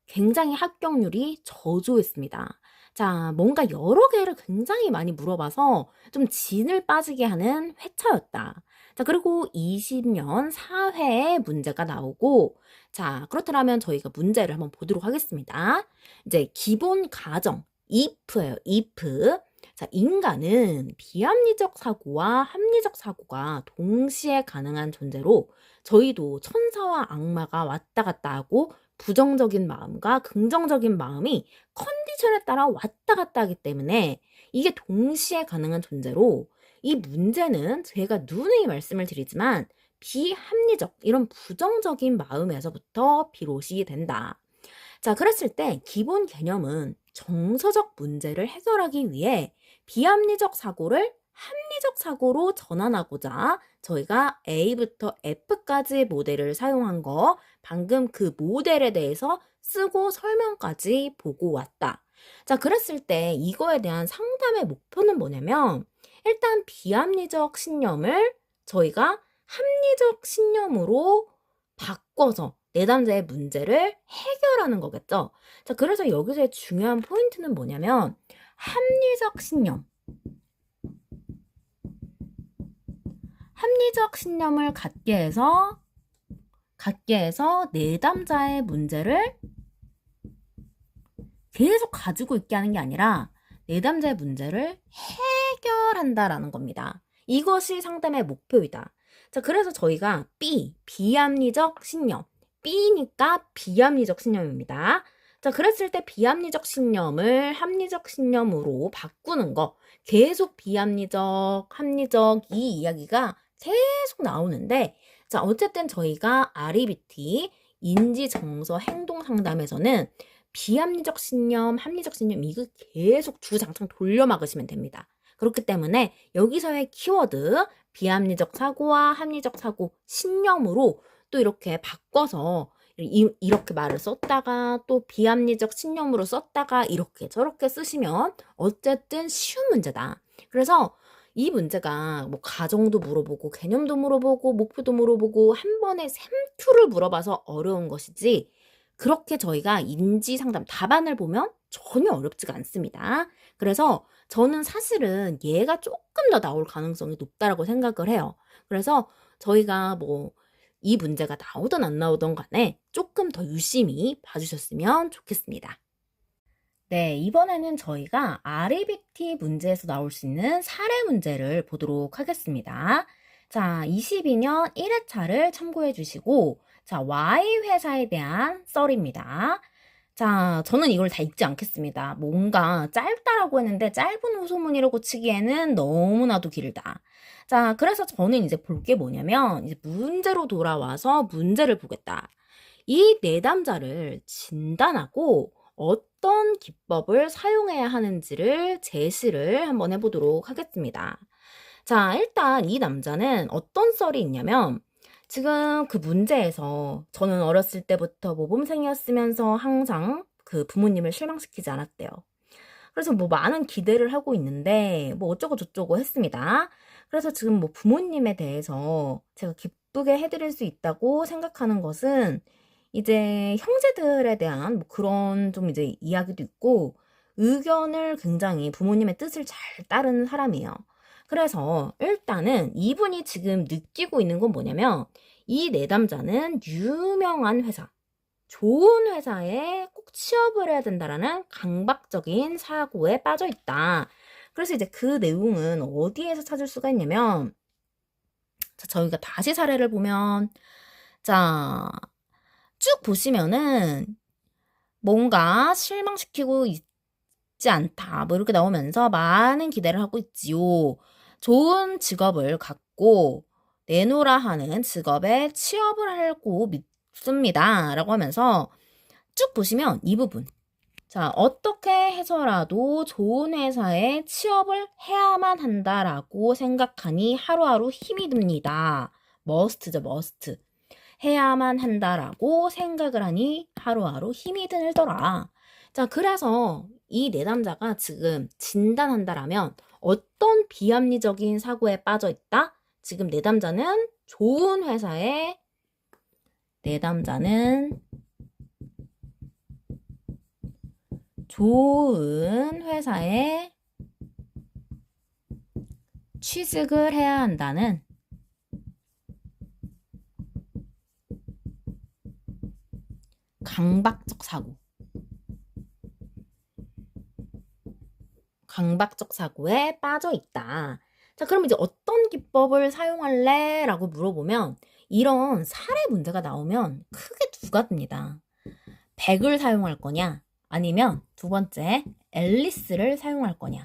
굉장히 합격률이 저조했습니다. 자, 뭔가 여러 개를 굉장히 많이 물어봐서 좀 진을 빠지게 하는 회차였다. 자, 그리고 20년 4회에 문제가 나오고, 자, 그렇다면 저희가 문제를 한번 보도록 하겠습니다. 이제 기본 가정, if예요, if. 자, 인간은 비합리적 사고와 합리적 사고가 동시에 가능한 존재로 저희도 천사와 악마가 왔다 갔다 하고 부정적인 마음과 긍정적인 마음이 컨디션에 따라 왔다 갔다 하기 때문에 이게 동시에 가능한 존재로 이 문제는 제가 누누이 말씀을 드리지만 비합리적 이런 부정적인 마음에서부터 비롯이 된다. 자, 그랬을 때 기본 개념은 정서적 문제를 해결하기 위해 비합리적 사고를 합리적 사고로 전환하고자 저희가 A부터 F까지 모델을 사용한 거 방금 그 모델에 대해서 쓰고 설명까지 보고 왔다. 자, 그랬을 때 이거에 대한 상담의 목표는 뭐냐면 일단 비합리적 신념을 저희가 합리적 신념으로 바꿔서 내담자의 문제를 해결하는 거겠죠. 자, 그래서 여기서의 중요한 포인트는 뭐냐면 합리적 신념. 합리적 신념을 갖게 해서 내담자의 문제를 계속 가지고 있게 하는 게 아니라 내담자의 문제를 해결한다라는 겁니다. 이것이 상담의 목표이다. 자, 그래서 저희가 B, 비합리적 신념. B니까 비합리적 신념입니다. 자, 그랬을 때 비합리적 신념을 합리적 신념으로 바꾸는 거. 계속 비합리적, 합리적 이 이야기가 계속 나오는데, 자, 어쨌든 저희가 REBT, 인지, 정서, 행동 상담에서는 비합리적 신념, 합리적 신념 이거 계속 주장창 돌려막으시면 됩니다. 그렇기 때문에 여기서의 키워드 비합리적 사고와 합리적 사고 신념으로 또 이렇게 바꿔서 이렇게 말을 썼다가 또 비합리적 신념으로 썼다가 이렇게 저렇게 쓰시면 어쨌든 쉬운 문제다. 그래서 이 문제가 뭐 가정도 물어보고 개념도 물어보고 목표도 물어보고 한 번에 3큐를 물어봐서 어려운 것이지 그렇게 저희가 인지 상담 답안을 보면 전혀 어렵지가 않습니다. 그래서 저는 사실은 얘가 조금 더 나올 가능성이 높다라고 생각을 해요. 그래서 저희가 뭐 이 문제가 나오든 안 나오든 간에 조금 더 유심히 봐주셨으면 좋겠습니다. 네, 이번에는 저희가 REBT 문제에서 나올 수 있는 사례 문제를 보도록 하겠습니다. 자, 22년 1회차를 참고해 주시고 자, Y회사에 대한 썰입니다. 자, 저는 이걸 다 읽지 않겠습니다. 뭔가 짧다라고 했는데 짧은 호소문이라고 치기에는 너무나도 길다. 자, 그래서 저는 이제 볼 게 뭐냐면 이제 문제로 돌아와서 문제를 보겠다. 이 내담자를 진단하고 어떤 기법을 사용해야 하는지를 제시를 한번 해보도록 하겠습니다. 자, 일단 이 남자는 어떤 썰이 있냐면 지금 그 문제에서 저는 어렸을 때부터 모범생이었으면서 항상 그 부모님을 실망시키지 않았대요. 그래서 뭐 많은 기대를 하고 있는데 뭐 어쩌고 저쩌고 했습니다. 그래서 지금 뭐 부모님에 대해서 제가 기쁘게 해드릴 수 있다고 생각하는 것은 이제 형제들에 대한 뭐 그런 좀 이제 이야기도 있고 의견을 굉장히 부모님의 뜻을 잘 따르는 사람이에요. 그래서 일단은 이분이 지금 느끼고 있는 건 뭐냐면 이 내담자는 유명한 회사, 좋은 회사에 꼭 취업을 해야 된다라는 강박적인 사고에 빠져 있다. 그래서 이제 그 내용은 어디에서 찾을 수가 있냐면, 자, 저희가 다시 사례를 보면, 자, 쭉 보시면은 뭔가 실망시키고 있지 않다. 뭐 이렇게 나오면서 많은 기대를 하고 있지요. 좋은 직업을 갖고 내놓으라 하는 직업에 취업을 하고 믿습니다. 라고 하면서 쭉 보시면 이 부분. 자, 어떻게 해서라도 좋은 회사에 취업을 해야만 한다라고 생각하니 하루하루 힘이 듭니다. 머스트죠, 머스트. 해야만 한다라고 생각을 하니 하루하루 힘이 들더라. 자, 그래서 이 내담자가 지금 진단한다라면 어떤 비합리적인 사고에 빠져 있다? 지금 내담자는 좋은 회사에 취직을 해야 한다는 강박적 사고에 빠져 있다. 자, 그럼 이제 어떤 기법을 사용할래? 라고 물어보면 이런 사례 문제가 나오면 크게 두 가지입니다. 100을 사용할 거냐? 아니면 두 번째, 앨리스를 사용할 거냐?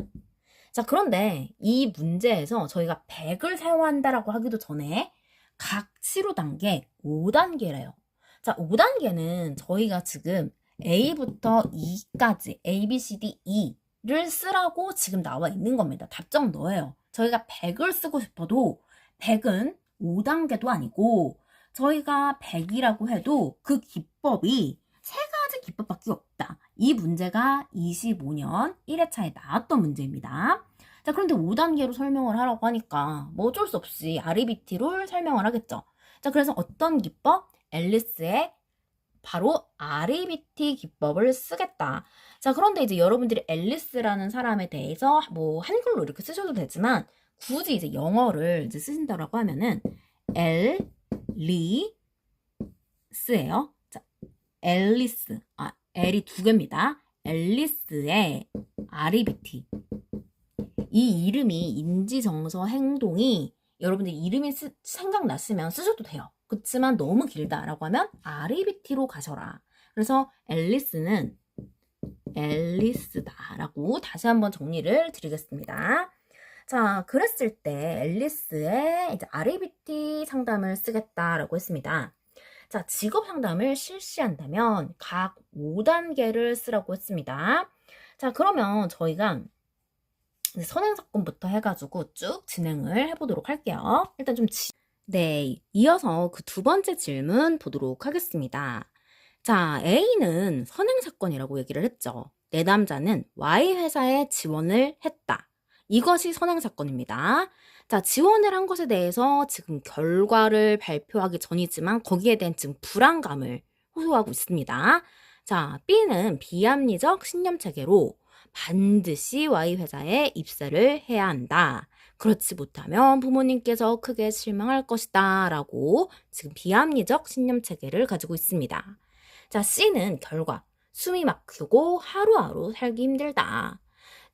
자, 그런데 이 문제에서 저희가 100을 사용한다라고 하기도 전에 각 치료 단계 5단계래요. 자, 5단계는 저희가 지금 A부터 E까지 A, B, C, D, E를 쓰라고 지금 나와 있는 겁니다. 답정 너예요. 저희가 100을 쓰고 싶어도 100은 5단계도 아니고 저희가 100이라고 해도 그 기법이 세 가지 기법밖에 없다. 이 문제가 25년 1회차에 나왔던 문제입니다. 자, 그런데 5단계로 설명을 하라고 하니까 뭐 어쩔 수 없이 REBT로 설명을 하겠죠. 자, 그래서 어떤 기법? 앨리스의 바로 REBT 기법을 쓰겠다. 자, 그런데 이제 여러분들이 앨리스라는 사람에 대해서 뭐 한글로 이렇게 쓰셔도 되지만 굳이 이제 영어를 이제 쓰신다라고 하면은 앨리스예요. 자, 앨리스. L이 두 개입니다. 앨리스의 REBT. 이 이름이 인지정서 행동이 여러분들 이름이 생각났으면 쓰셔도 돼요. 그렇지만 너무 길다라고 하면 REBT로 가셔라. 그래서 앨리스는 앨리스다라고 다시 한번 정리를 드리겠습니다. 자, 그랬을 때 앨리스의 이제 REBT 상담을 쓰겠다라고 했습니다. 자, 직업 상담을 실시한다면 각 5단계를 쓰라고 했습니다. 자, 그러면 저희가 선행사건부터 해가지고 쭉 진행을 해보도록 할게요. 일단 좀 네, 이어서 그 두 번째 질문 보도록 하겠습니다. 자, A는 선행사건이라고 얘기를 했죠. 내담자는 Y 회사에 지원을 했다. 이것이 선행사건입니다. 자, 지원을 한 것에 대해서 지금 결과를 발표하기 전이지만 거기에 대한 지금 불안감을 호소하고 있습니다. 자, B는 비합리적 신념체계로 반드시 Y 회사에 입사를 해야 한다. 그렇지 못하면 부모님께서 크게 실망할 것이다. 라고 지금 비합리적 신념체계를 가지고 있습니다. 자, C는 결과. 숨이 막히고 하루하루 살기 힘들다.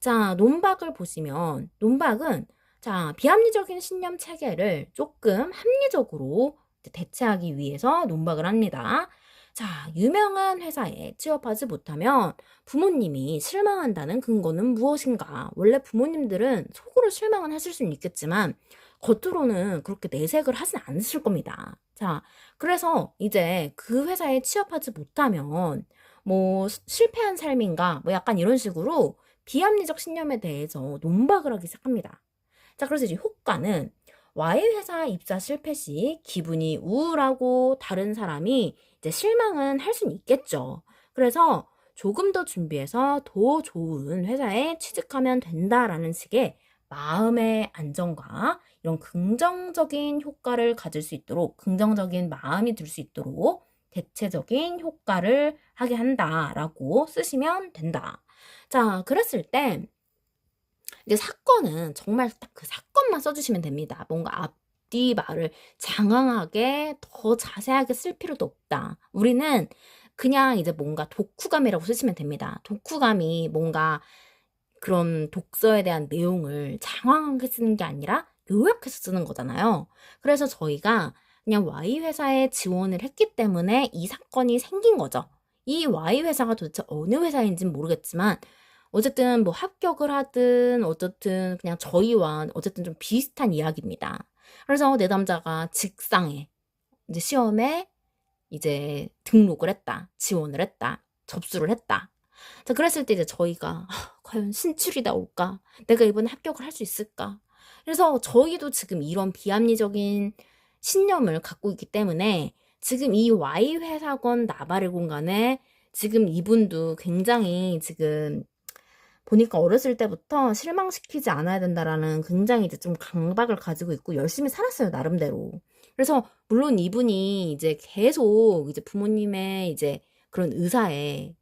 자, 논박을 보시면 논박은 자, 비합리적인 신념 체계를 조금 합리적으로 대체하기 위해서 논박을 합니다. 자, 유명한 회사에 취업하지 못하면 부모님이 실망한다는 근거는 무엇인가? 원래 부모님들은 속으로 실망은 하실 수는 있겠지만 겉으로는 그렇게 내색을 하진 않으실 겁니다. 자, 그래서 이제 그 회사에 취업하지 못하면 뭐 실패한 삶인가? 뭐 약간 이런 식으로 비합리적 신념에 대해서 논박을 하기 시작합니다. 자, 그래서 이제 효과는 Y회사 입사 실패 시 기분이 우울하고 다른 사람이 이제 실망은 할 수는 있겠죠. 그래서 조금 더 준비해서 더 좋은 회사에 취직하면 된다라는 식의 마음의 안정과 이런 긍정적인 효과를 가질 수 있도록, 긍정적인 마음이 들 수 있도록 대체적인 효과를 하게 한다라고 쓰시면 된다. 자, 그랬을 때 이제 사건은 정말 딱 그 사건만 써주시면 됩니다. 뭔가 앞뒤 말을 장황하게 더 자세하게 쓸 필요도 없다. 우리는 그냥 이제 뭔가 독후감이라고 쓰시면 됩니다. 독후감이 뭔가 그런 독서에 대한 내용을 장황하게 쓰는 게 아니라 요약해서 쓰는 거잖아요. 그래서 저희가 그냥 Y회사에 지원을 했기 때문에 이 사건이 생긴 거죠. 이 Y회사가 도대체 어느 회사인지는 모르겠지만 어쨌든 뭐 합격을 하든 어쨌든 그냥 저희와 어쨌든 좀 비슷한 이야기입니다. 그래서 내담자가 직상에 이제 시험에 이제 등록을 했다. 지원을 했다. 접수를 했다. 자, 그랬을 때 이제 저희가 과연 신출이 나올까? 내가 이번에 합격을 할 수 있을까? 그래서 저희도 지금 이런 비합리적인 신념을 갖고 있기 때문에 지금 이 Y 회사건 나발의 공간에 지금 이분도 굉장히 지금 보니까 어렸을 때부터 실망시키지 않아야 된다라는 굉장히 이제 좀 강박을 가지고 있고 열심히 살았어요, 나름대로. 그래서 물론 이분이 이제 계속 이제 부모님의 이제 그런 의사에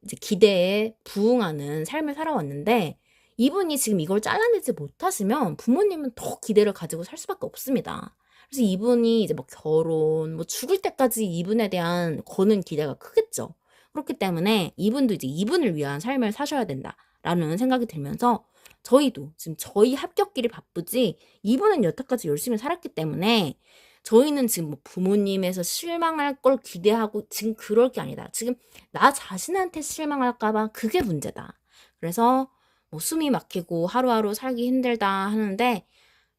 이제 기대에 부응하는 삶을 살아왔는데 이분이 지금 이걸 잘라내지 못하시면 부모님은 더 기대를 가지고 살 수밖에 없습니다. 그래서 이분이 이제 뭐 결혼, 뭐 죽을 때까지 이분에 대한 거는 기대가 크겠죠. 그렇기 때문에 이분도 이제 이분을 위한 삶을 사셔야 된다라는 생각이 들면서 저희도 지금 저희 합격길이 바쁘지 이분은 여태까지 열심히 살았기 때문에 저희는 지금 뭐 부모님에서 실망할 걸 기대하고 지금 그럴 게 아니다. 지금 나 자신한테 실망할까봐 그게 문제다. 그래서 뭐 숨이 막히고 하루하루 살기 힘들다 하는데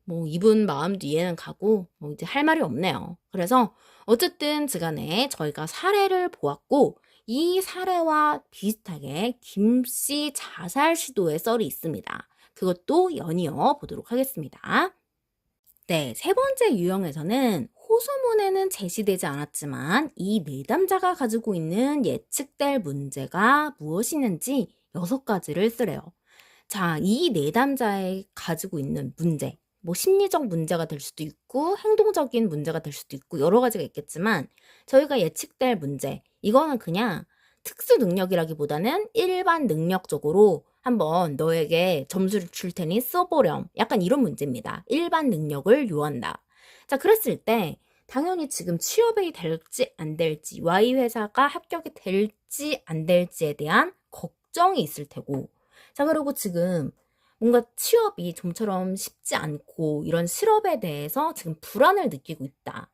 뭐 이분 마음도 이해는 가고 뭐 이제 할 말이 없네요. 그래서 어쨌든 지간에 저희가 사례를 보았고 이 사례와 비슷하게 김씨 자살 시도의 썰이 있습니다. 그것도 연이어 보도록 하겠습니다. 네, 세 번째 유형에서는 호소문에는 제시되지 않았지만 이 내담자가 가지고 있는 예측될 문제가 무엇이는지 6가지를 쓰래요. 자, 이 내담자의 가지고 있는 문제, 뭐 심리적 문제가 될 수도 있고 행동적인 문제가 될 수도 있고 여러 가지가 있겠지만 저희가 예측될 문제, 이거는 그냥 특수 능력이라기보다는 일반 능력적으로 한번 너에게 점수를 줄 테니 써보렴. 약간 이런 문제입니다. 일반 능력을 요한다. 자, 그랬을 때 당연히 지금 취업이 될지 안 될지 Y회사가 합격이 될지 안 될지에 대한 걱정이 있을 테고 자, 그리고 지금 뭔가 취업이 좀처럼 쉽지 않고 이런 실업에 대해서 지금 불안을 느끼고 있다.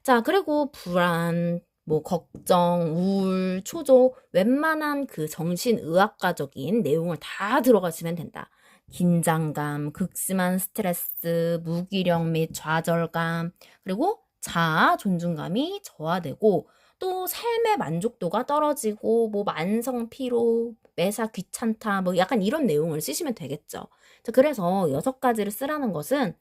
자, 그리고 불안, 뭐 걱정, 우울, 초조, 웬만한 그 정신의학과적인 내용을 다 들어가시면 된다. 긴장감, 극심한 스트레스, 무기력 및 좌절감, 그리고 자아 존중감이 저하되고 또 삶의 만족도가 떨어지고 뭐 만성 피로, 매사 귀찮다, 뭐 약간 이런 내용을 쓰시면 되겠죠. 자, 그래서 6가지를 쓰라는 것은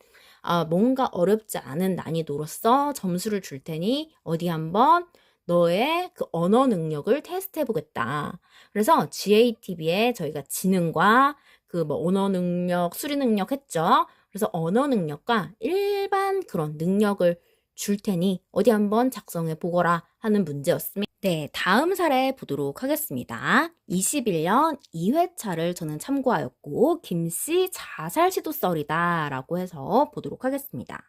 뭔가 어렵지 않은 난이도로서 점수를 줄 테니 어디 한번 너의 그 언어 능력을 테스트해 보겠다. 그래서 GATB에 저희가 지능과 그 뭐 언어 능력, 수리 능력 했죠. 그래서 언어 능력과 일반 그런 능력을 줄 테니 어디 한번 작성해 보거라 하는 문제였습니다. 네, 다음 사례 보도록 하겠습니다. 21년 2회차를 저는 참고하였고 김씨 자살 시도 썰이다 라고 해서 보도록 하겠습니다.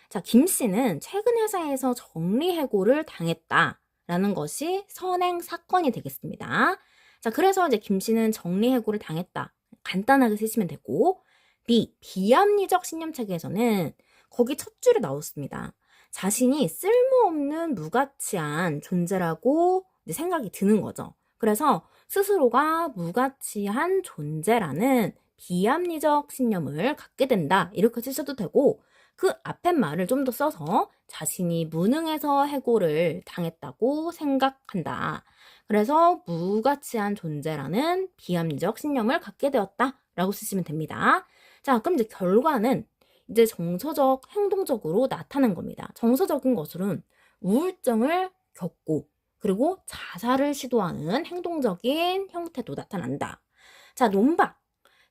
자, 김씨는 최근 회사에서 정리해고를 당했다라는 것이 선행 사건이 되겠습니다. 자, 그래서 이제 김씨는 정리해고를 당했다. 간단하게 쓰시면 되고 B, 비합리적 신념체계에서는 거기 첫 줄에 나왔습니다. 자신이 쓸모없는 무가치한 존재라고 생각이 드는 거죠. 그래서 스스로가 무가치한 존재라는 비합리적 신념을 갖게 된다. 이렇게 쓰셔도 되고, 그 앞에 말을 좀 더 써서 자신이 무능해서 해고를 당했다고 생각한다. 그래서 무가치한 존재라는 비합리적 신념을 갖게 되었다. 라고 쓰시면 됩니다. 자, 그럼 이제 결과는 이제 정서적, 행동적으로 나타난 겁니다. 정서적인 것은 우울증을 겪고 그리고 자살을 시도하는 행동적인 형태도 나타난다. 자, 논박.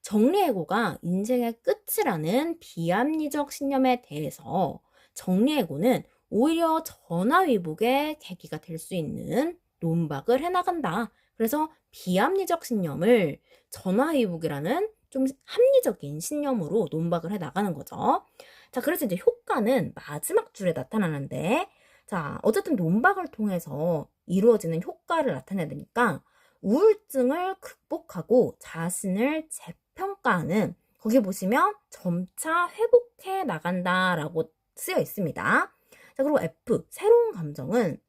정리해고가 인생의 끝이라는 비합리적 신념에 대해서 정리해고는 오히려 전화위복의 계기가 될 수 있는 논박을 해나간다. 그래서 비합리적 신념을 전화위복이라는 좀 합리적인 신념으로 논박을 해나가는 거죠. 자, 그래서 이제 효과는 마지막 줄에 나타나는데, 자, 어쨌든 논박을 통해서 이루어지는 효과를 나타내야 되니까 우울증을 극복하고 자신을 재평가하는, 거기 보시면 점차 회복해 나간다라고 쓰여 있습니다. 자, 그리고 F, 새로운 감정은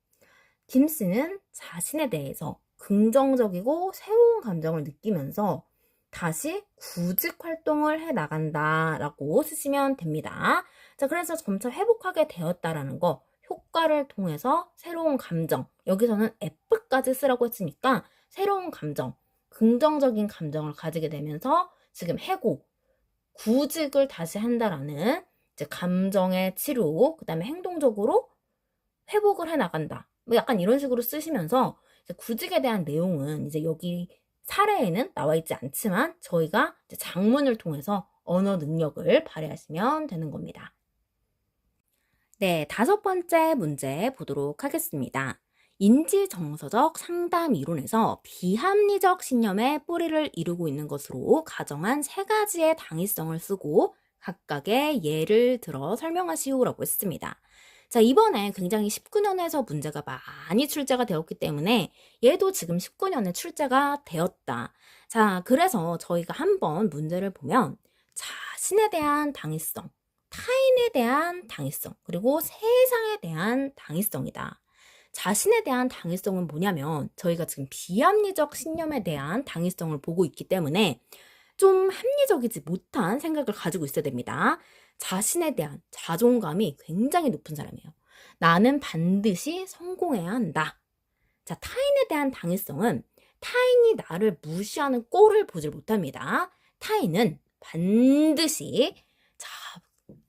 김씨는 자신에 대해서 긍정적이고 새로운 감정을 느끼면서 다시 구직 활동을 해 나간다라고 쓰시면 됩니다. 자, 그래서 점차 회복하게 되었다라는 거, 효과를 통해서 새로운 감정, 여기서는 F까지 쓰라고 했으니까 새로운 감정, 긍정적인 감정을 가지게 되면서 지금 해고, 구직을 다시 한다라는 이제 감정의 치료, 그 다음에 행동적으로 회복을 해 나간다. 뭐 약간 이런 식으로 쓰시면서 이제 구직에 대한 내용은 이제 여기 사례에는 나와 있지 않지만 저희가 이제 작문을 통해서 언어 능력을 발휘하시면 되는 겁니다. 네, 5번째 문제 보도록 하겠습니다. 인지정서적 상담 이론에서 비합리적 신념의 뿌리를 이루고 있는 것으로 가정한 3가지의 당위성을 쓰고 각각의 예를 들어 설명하시오라고 했습니다. 자, 이번에 굉장히 19년에서 문제가 많이 출제가 되었기 때문에 얘도 지금 19년에 출제가 되었다. 자, 그래서 저희가 한번 문제를 보면 자신에 대한 당위성, 타인에 대한 당위성, 그리고 세상에 대한 당위성이다. 자신에 대한 당위성은 뭐냐면 저희가 지금 비합리적 신념에 대한 당위성을 보고 있기 때문에 좀 합리적이지 못한 생각을 가지고 있어야 됩니다. 자신에 대한 자존감이 굉장히 높은 사람이에요. 나는 반드시 성공해야 한다. 자, 타인에 대한 당위성은 타인이 나를 무시하는 꼴을 보질 못합니다. 타인은 반드시 자,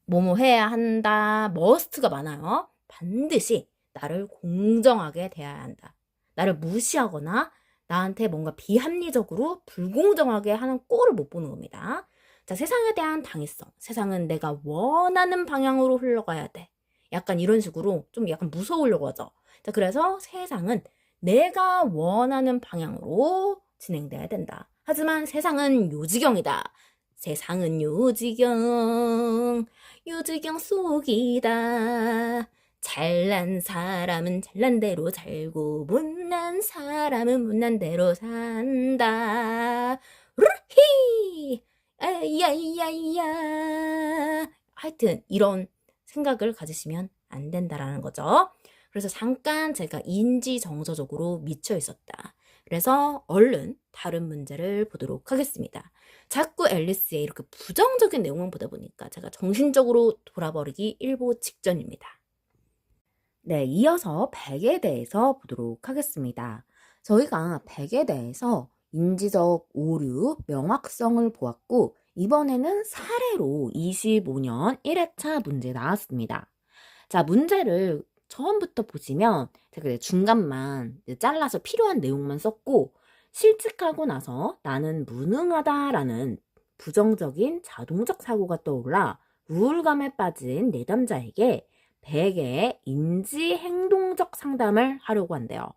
뭐뭐 해야 한다. 머스트가 많아요. 반드시 나를 공정하게 대해야 한다. 나를 무시하거나 나한테 뭔가 비합리적으로 불공정하게 하는 꼴을 못 보는 겁니다. 자, 세상에 대한 당위성. 세상은 내가 원하는 방향으로 흘러가야 돼. 약간 이런 식으로 좀 약간 무서우려고 하죠. 자, 그래서 세상은 내가 원하는 방향으로 진행돼야 된다. 하지만 세상은 요지경이다. 세상은 요지경 속이다. 잘난 사람은 잘난 대로 살고 못난 사람은 못난 대로 산다. 루히! 야야야. 하여튼 이런 생각을 가지시면 안 된다라는 거죠. 그래서 잠깐 제가 인지정서적으로 미쳐 있었다. 그래서 얼른 다른 문제를 보도록 하겠습니다. 자꾸 앨리스의 이렇게 부정적인 내용만 보다 보니까 제가 정신적으로 돌아버리기 일보 직전입니다. 네, 이어서 백에 대해서 보도록 하겠습니다. 저희가 백에 대해서 인지적 오류, 명확성을 보았고 이번에는 사례로 25년 1회차 문제 나왔습니다. 자, 문제를 처음부터 보시면 제가 중간만 잘라서 필요한 내용만 썼고 실직하고 나서 나는 무능하다라는 부정적인 자동적 사고가 떠올라 우울감에 빠진 내담자에게 100의 인지-행동적 상담을 하려고 한대요.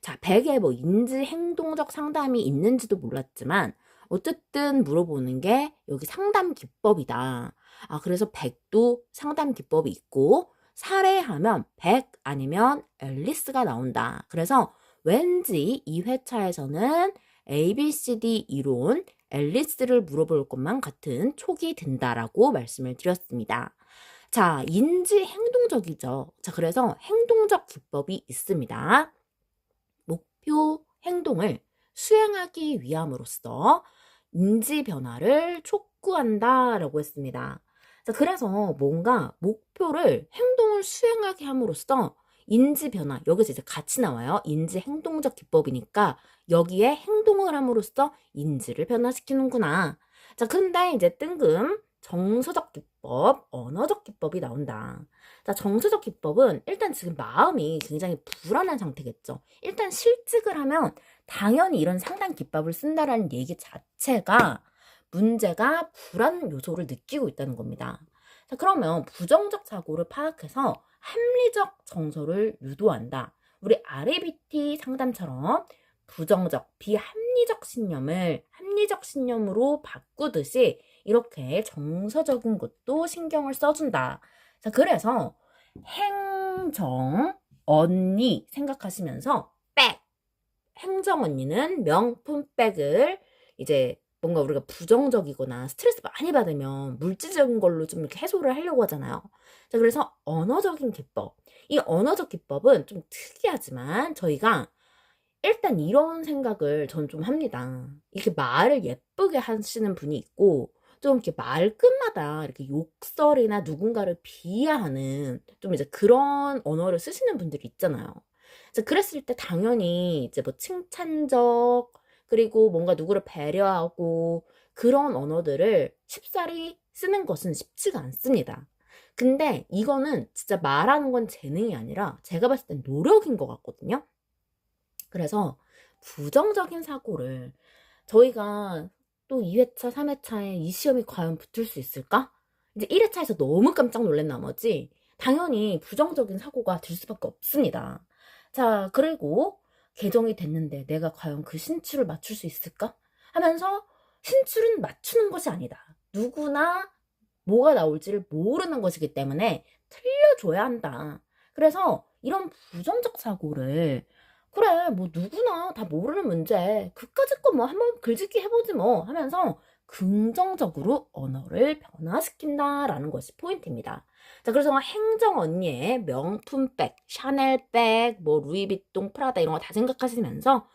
자, 100의 뭐 인지-행동적 상담이 있는지도 몰랐지만 어쨌든 물어보는 게 여기 상담 기법이다. 아, 그래서 100도 상담 기법이 있고 사례하면 100 아니면 앨리스가 나온다. 그래서 왠지 이 회차에서는 ABCD 이론, 앨리스를 물어볼 것만 같은 촉이 든다라고 말씀을 드렸습니다. 자, 인지 행동적이죠. 자, 그래서 행동적 기법이 있습니다. 목표 행동을 수행하기 위함으로써 인지 변화를 촉구한다라고 했습니다. 자, 그래서 뭔가 목표를 행동을 수행하게 함으로써 인지 변화, 여기서 이제 같이 나와요. 인지 행동적 기법이니까 여기에 행동을 함으로써 인지를 변화시키는구나. 자, 근데 이제 뜬금 정서적 기법, 언어적 기법이 나온다. 자, 정서적 기법은 일단 지금 마음이 굉장히 불안한 상태겠죠. 일단 실직을 하면 당연히 이런 상당 기법을 쓴다라는 얘기 자체가 문제가 불안 요소를 느끼고 있다는 겁니다. 자, 그러면 부정적 사고를 파악해서 합리적 정서를 유도한다. 우리 RABT 상담처럼 부정적, 비합리적 신념을 합리적 신념으로 바꾸듯이 이렇게 정서적인 것도 신경을 써준다. 자, 그래서 행정 언니 생각하시면서 백! 행정 언니는 명품백을 이제 뭔가 우리가 부정적이거나 스트레스 많이 받으면 물질적인 걸로 좀 이렇게 해소를 하려고 하잖아요. 자, 그래서 언어적인 기법. 이 언어적 기법은 좀 특이하지만 저희가 일단 이런 생각을 전 좀 합니다. 이렇게 말을 예쁘게 하시는 분이 있고, 좀 이렇게 말끝마다 이렇게 욕설이나 누군가를 비하하는 좀 이제 그런 언어를 쓰시는 분들이 있잖아요. 그랬을 때 당연히 이제 뭐 칭찬적, 그리고 뭔가 누구를 배려하고 그런 언어들을 쉽사리 쓰는 것은 쉽지가 않습니다. 근데 이거는 진짜 말하는 건 재능이 아니라 제가 봤을 땐 노력인 것 같거든요. 그래서 부정적인 사고를 저희가 또 2회차, 3회차에 이 시험이 과연 붙을 수 있을까? 이제 1회차에서 너무 깜짝 놀란 나머지 당연히 부정적인 사고가 들 수밖에 없습니다. 자, 그리고 개정이 됐는데 내가 과연 그 신출을 맞출 수 있을까? 하면서 신출은 맞추는 것이 아니다. 누구나 뭐가 나올지를 모르는 것이기 때문에 틀려줘야 한다. 그래서 이런 부정적 사고를 그래 뭐 누구나 다 모르는 문제 그까짓 거 뭐 한번 글짓기 해보지 뭐 하면서 긍정적으로 언어를 변화시킨다라는 것이 포인트입니다. 자, 그래서 행정 언니의 명품백, 샤넬백, 뭐 루이비통, 프라다 이런 거 다 생각하시면서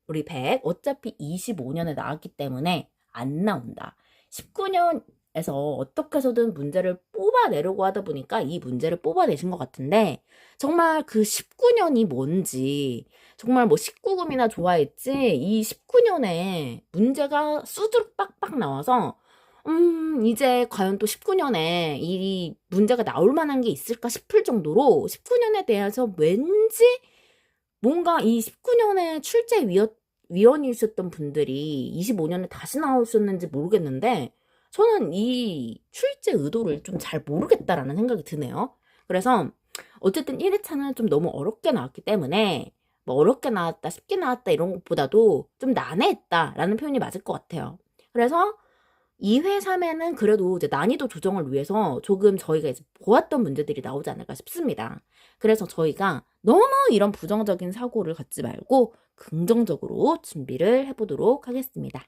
우리 백 어차피 25년에 나왔기 때문에 안 나온다. 19년에서 어떻게 해서든 문제를 뽑아내려고 하다 보니까 이 문제를 뽑아내신 것 같은데 정말 그 19년이 뭔지 정말 뭐 19금이나 좋아했지 이 19년에 문제가 수두룩 빡빡 나와서 이제 과연 또 19년에 이 문제가 나올 만한 게 있을까 싶을 정도로 19년에 대해서 왠지 뭔가 이 19년에 위원이셨던 분들이 25년에 다시 나오셨는지 모르겠는데 저는 이 출제 의도를 좀 잘 모르겠다라는 생각이 드네요. 그래서 어쨌든 1회차는 좀 너무 어렵게 나왔기 때문에 뭐 어렵게 나왔다, 쉽게 나왔다 이런 것보다도 좀 난해했다라는 표현이 맞을 것 같아요. 그래서 2회, 3회는 그래도 이제 난이도 조정을 위해서 조금 저희가 이제 보았던 문제들이 나오지 않을까 싶습니다. 그래서 저희가 너무 이런 부정적인 사고를 갖지 말고 긍정적으로 준비를 해보도록 하겠습니다.